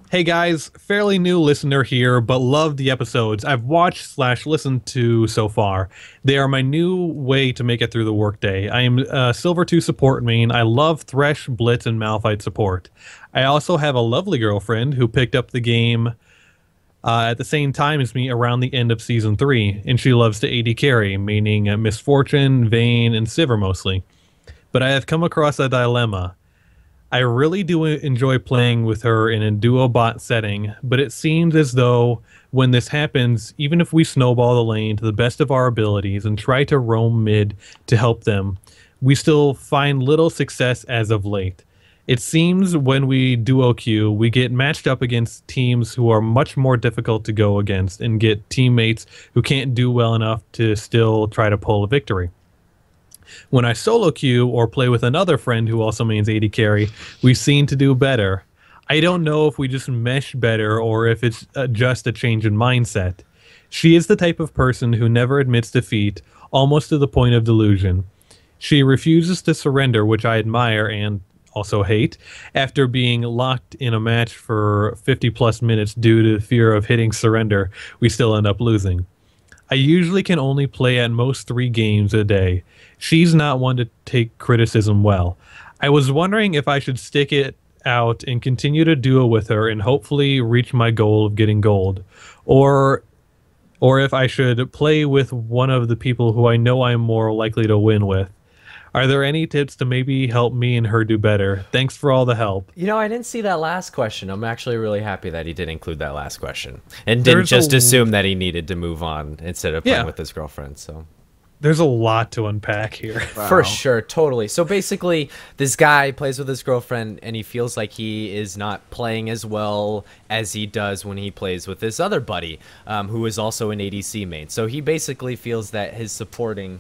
Hey guys, fairly new listener here, but love the episodes I've watched/listened to so far. They are my new way to make it through the workday. I am Silver 2 support main. I love Thresh, Blitz, and Malphite support. I also have a lovely girlfriend who picked up the game at the same time as me around the end of Season 3, and she loves to AD carry, meaning Misfortune, Vayne, and Sivir mostly. But I have come across a dilemma. I really do enjoy playing with her in a duo bot setting, but it seems as though when this happens, even if we snowball the lane to the best of our abilities and try to roam mid to help them, we still find little success as of late. It seems when we duo queue, we get matched up against teams who are much more difficult to go against and get teammates who can't do well enough to still try to pull a victory. When I solo queue or play with another friend who also mains AD carry, we seem to do better. I don't know if we just mesh better or if it's just a change in mindset. She is the type of person who never admits defeat, almost to the point of delusion. She refuses to surrender, which I admire and also hate, after being locked in a match for 50 plus minutes due to fear of hitting surrender, we still end up losing. I usually can only play at most 3 games a day. She's not one to take criticism well. I was wondering if I should stick it out and continue to duo with her and hopefully reach my goal of getting gold, or if I should play with one of the people who I know I'm more likely to win with. Are there any tips to maybe help me and her do better? Thanks for all the help. You know, I didn't see that last question. I'm actually really happy that he did include that last question and didn't just assume that he needed to move on instead of playing with his girlfriend. So there's a lot to unpack here. Wow. For sure, totally. So basically, this guy plays with his girlfriend, and he feels like he is not playing as well as he does when he plays with this other buddy, who is also an ADC main. So he basically feels that his supporting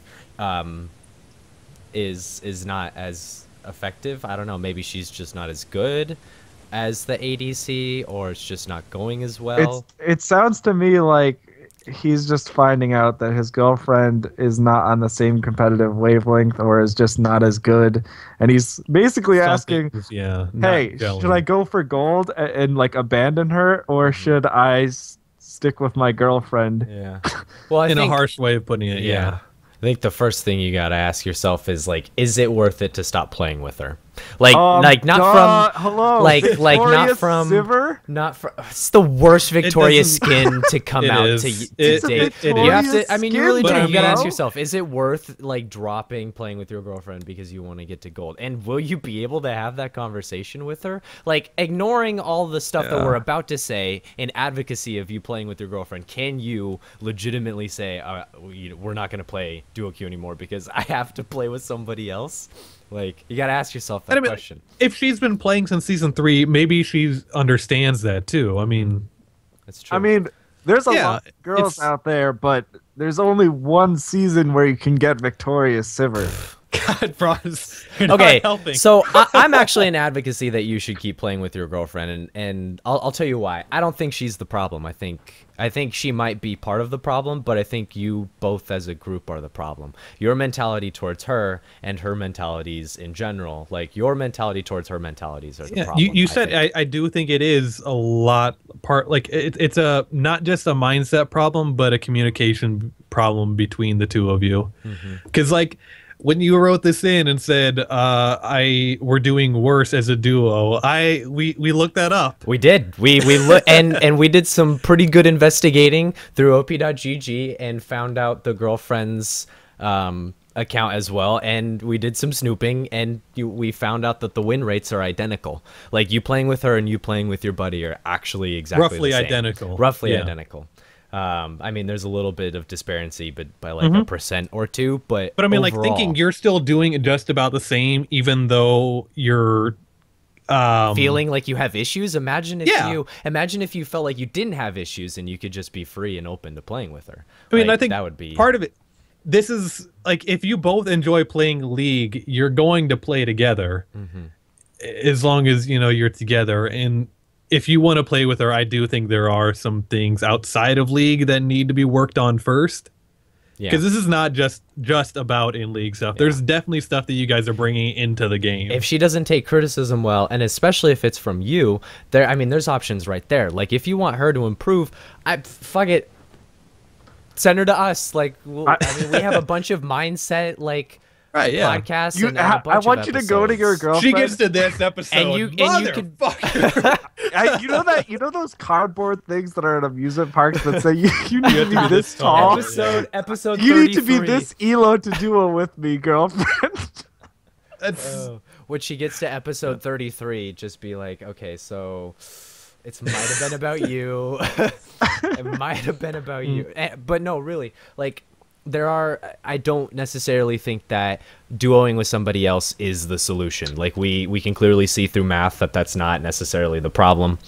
is not as effective. I don't know. Maybe she's just not as good as the ADC, or it's just not going as well. It sounds to me like he's just finding out that his girlfriend is not on the same competitive wavelength or is just not as good, and he's basically asking, hey, should I go for gold and like abandon her, or should I stick with my girlfriend? Yeah. Well, I in think, a harsh way of putting it. Yeah. I think the first thing you gotta ask yourself is like, is it worth it to stop playing with her? Like not from not from Sivir? Not from. It's the worst Victoria skin to come out to date. You have to. I mean, you really do. You gotta ask yourself: is it worth like dropping playing with your girlfriend because you want to get to gold? And will you be able to have that conversation with her? Like ignoring all the stuff that we're about to say in advocacy of you playing with your girlfriend, can you legitimately say we're not gonna play duo queue anymore because I have to play with somebody else? Like, you gotta ask yourself that question. If she's been playing since season 3, maybe she understands that too. I mean, that's true. I mean, there's a lot of girls out there, but there's only one season where you can get Victoria's Sivir. God, Bronze. Okay, so I'm actually in advocacy that you should keep playing with your girlfriend, and I'll tell you why. I don't think she's the problem. I think she might be part of the problem, but I think you both as a group are the problem. Your mentality towards her and her mentalities in general, like your mentality towards her mentalities are the problem. You said I do think it is a lot like it's a not just a mindset problem, but a communication problem between the two of you. Because like when you wrote this in and said we're doing worse as a duo, we looked that up. We did. We looked and we did some pretty good investigating through op.gg and found out the girlfriend's account as well, and we did some snooping, and we found out that the win rates are identical. Like you playing with her and you playing with your buddy are actually exactly roughly identical. I mean, there's a little bit of disparity, but by like a % or 2. But I mean, overall, like thinking you're still doing just about the same, even though you're feeling like you have issues. Imagine if you felt like you didn't have issues and you could just be free and open to playing with her. I mean, like, I think that would be part of it. This is like if you both enjoy playing League, you're going to play together as long as you're together. And if you want to play with her, I do think there are some things outside of League that need to be worked on first. Because this is not just about in League stuff. There's definitely stuff that you guys are bringing into the game. If she doesn't take criticism well, and especially if it's from you, there's options right there. Like if you want her to improve, fuck it, send her to us. Like we have a bunch of mindset podcasts. I want you to go to your girlfriend. She gets to this episode, and you could. You know those cardboard things that are at amusement parks that say you need to be this tall. Episode. You need to be this elo to duo with me, girlfriend. when she gets to episode 33, just be like, okay, so it might have been about you. It might have been about you. But no, really, like, I don't necessarily think that duoing with somebody else is the solution. Like, we can clearly see through math that that's not necessarily the problem.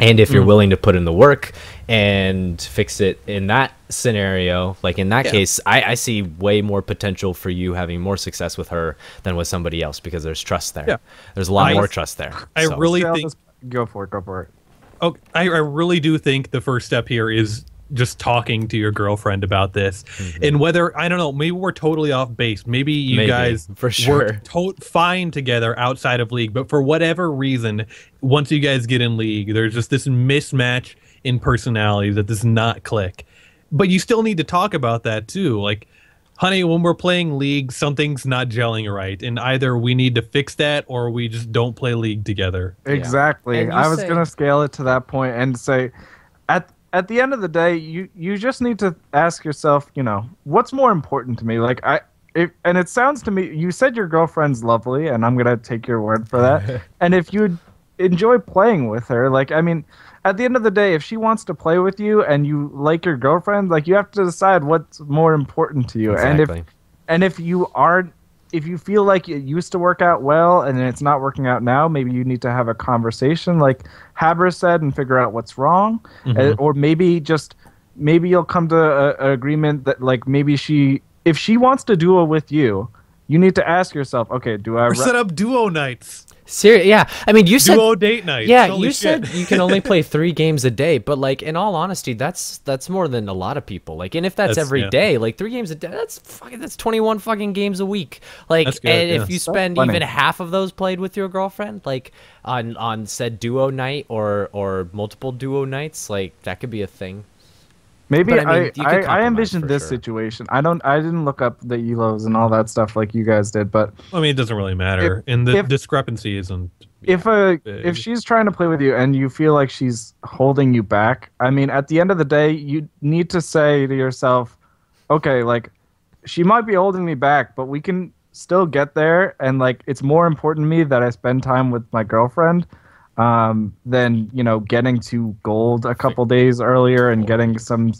And if you're willing to put in the work and fix it in that scenario, like in that case, I see way more potential for you having more success with her than with somebody else, because there's trust there. Yeah. There's a lot more trust there. I really think... Go for it. Oh, I really do think the first step here is just talking to your girlfriend about this. And whether, I don't know, maybe we're totally off base. Maybe you guys for sure work fine together outside of league, but for whatever reason, once you guys get in league, there's just this mismatch in personalities that does not click. But you still need to talk about that too. Like, honey, when we're playing league, something's not gelling right, and either we need to fix that or we just don't play league together. Exactly. I was going to scale it to that point and say, at the end of the day, you just need to ask yourself, you know, what's more important to me? Like, and it sounds to me, you said your girlfriend's lovely, and I'm gonna take your word for that. And if you enjoy playing with her, like, I mean, at the end of the day, if she wants to play with you and you like your girlfriend, like, you have to decide what's more important to you. Exactly. And if you feel like it used to work out well and it's not working out now, maybe you need to have a conversation like Haber said and figure out what's wrong. Or maybe you'll come to an agreement that, like, maybe if she wants to duo with you, you need to ask yourself, okay, or set up duo nights. Yeah, I mean, you said duo date night. Yeah, you said you can only play 3 games a day, but, like, in all honesty, that's more than a lot of people. Like, and if that's every day, like 3 games a day, that's 21 fucking games a week. Like, and if you spend even half of those played with your girlfriend, like on said duo night or multiple duo nights, like, that could be a thing. Maybe I envisioned this situation. I didn't look up the elos and all that stuff like you guys did, but I mean, it doesn't really matter. And the discrepancy isn't. If she's trying to play with you and you feel like she's holding you back, I mean, at the end of the day, you need to say to yourself, okay, like, she might be holding me back, but we can still get there, and, like, it's more important to me that I spend time with my girlfriend than, you know, getting to gold a couple days earlier and getting some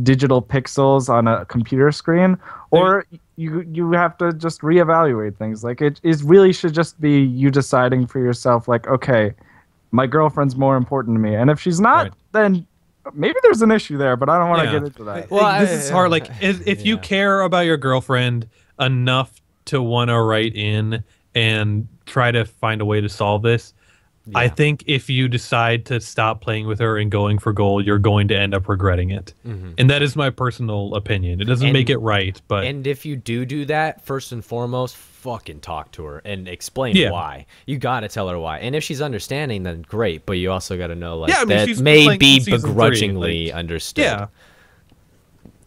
digital pixels on a computer screen. Or you have to just reevaluate things. Like, it really should just be you deciding for yourself, like, okay, my girlfriend's more important to me. And if she's not, then maybe there's an issue there, but I don't want to get into that. Well, this is hard. Like, if you care about your girlfriend enough to want to write in and try to find a way to solve this, I think if you decide to stop playing with her and going for gold, you're going to end up regretting it. And that is my personal opinion. It doesn't make it right, but... And if you do that, first and foremost, fucking talk to her and explain why. You got to tell her why. And if she's understanding, then great, but you also got to know, like, that may be begrudgingly understood.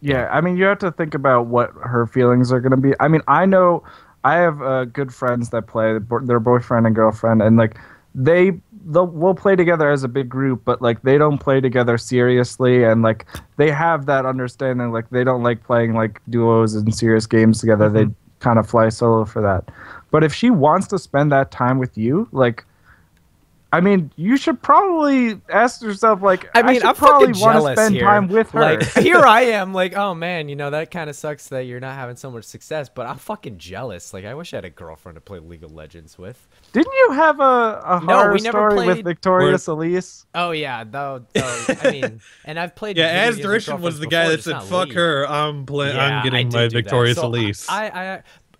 Yeah, I mean, you have to think about what her feelings are going to be. I mean, I know I have good friends that play, their boyfriend and girlfriend, and, like, we'll play together as a big group, but, like, they don't play together seriously, and, like, they have that understanding, like, they don't like playing, like, duos and serious games together. They kind of fly solo for that. But if she wants to spend that time with you, like, I mean, you should probably ask yourself, like, I mean, I probably want to spend time with her. Like, here I am, like, oh man, you know, that kind of sucks that you're not having so much success, but I'm fucking jealous. Like, I wish I had a girlfriend to play League of Legends with. Didn't you have a horror story with Victorious Elise? Oh yeah, though I mean, and I've played. Yeah, Asdrishan was the guy that said, "Fuck her, I'm getting my Victorious Elise."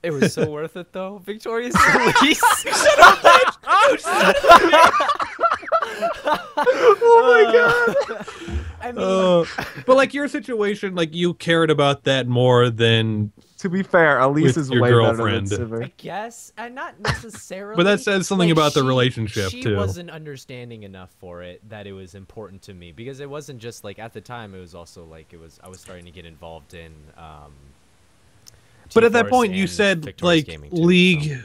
It was so worth it, though. Victorious Elise. Oh my god. I mean, but, like, your situation, like, you cared about that more than. To be fair, Elise is way girlfriend. better than Sivir. I guess, and not necessarily. But that says something about the relationship too. She wasn't understanding enough for it that it was important to me, because it wasn't just, like, at the time. It was also, like, I was starting to get involved in. But at that point, you said, like, League,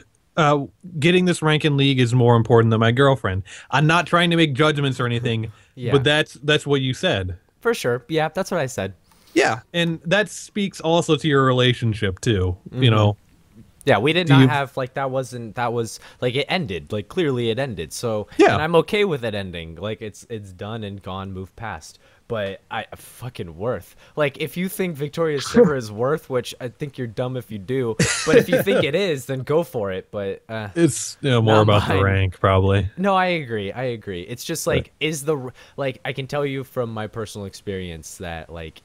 getting this rank in League is more important than my girlfriend. I'm not trying to make judgments or anything, but that's what you said. For sure. Yeah, that's what I said. Yeah, and that speaks also to your relationship, too, you know? Yeah, we did not have like that was like it ended. Like clearly it ended. So Yeah. and I'm okay with it ending. Like it's done and gone, moved past. But I fucking Worth. Like if you think Victoria's Silver is Worth, which I think you're dumb if you do, but if you think it is, then go for it. But it's more about the rank probably. No, I agree. It's just like I can tell you from my personal experience that like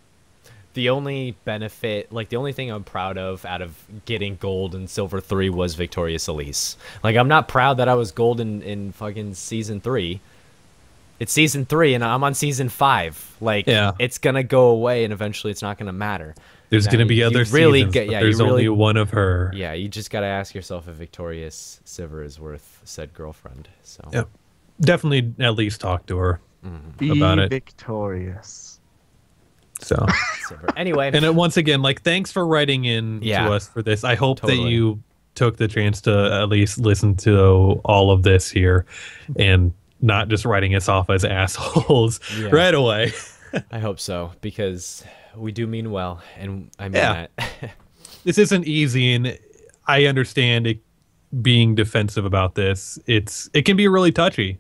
the only benefit, like the only thing I'm proud of out of getting gold and silver 3 was Victorious Elise. Like I'm not proud that I was gold in fucking season 3. It's season 3 and I'm on season 5. Like it's gonna go away and eventually it's not gonna matter. There's gonna be other seasons, but there's only one of her. Yeah, you just gotta ask yourself if Victorious Silver is worth said girlfriend. So yeah, definitely at least talk to her about it. Be victorious. So anyway, and once again, like thanks for writing in to us for this. I hope that you took the chance to at least listen to all of this here and not just writing us off as assholes right away. I hope so, because we do mean well, and I mean that. This isn't easy, and I understand it being defensive about this. It can be really touchy.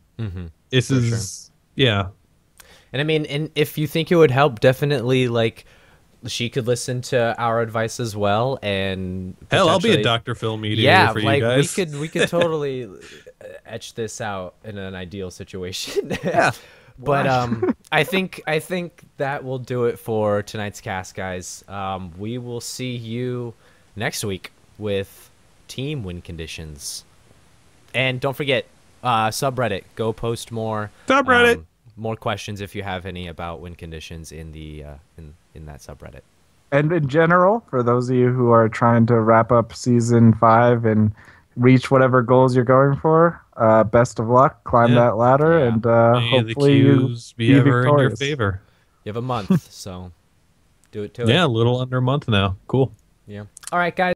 This is And I mean, and if you think it would help, definitely like she could listen to our advice as well. And hell, I'll be a Dr. Phil mediator for you guys. we could totally etch this out in an ideal situation. But I think that will do it for tonight's cast, guys. We will see you next week with team win conditions. And don't forget, subreddit. Go post more. Subreddit. More questions if you have any about win conditions in the in that subreddit. And in general, for those of you who are trying to wrap up season 5 and reach whatever goals you're going for, best of luck. Climb that ladder, and hopefully you be ever victorious. in your favor. You have a month, so do it to it. Yeah, a little under a month now. Cool. Yeah. All right, guys.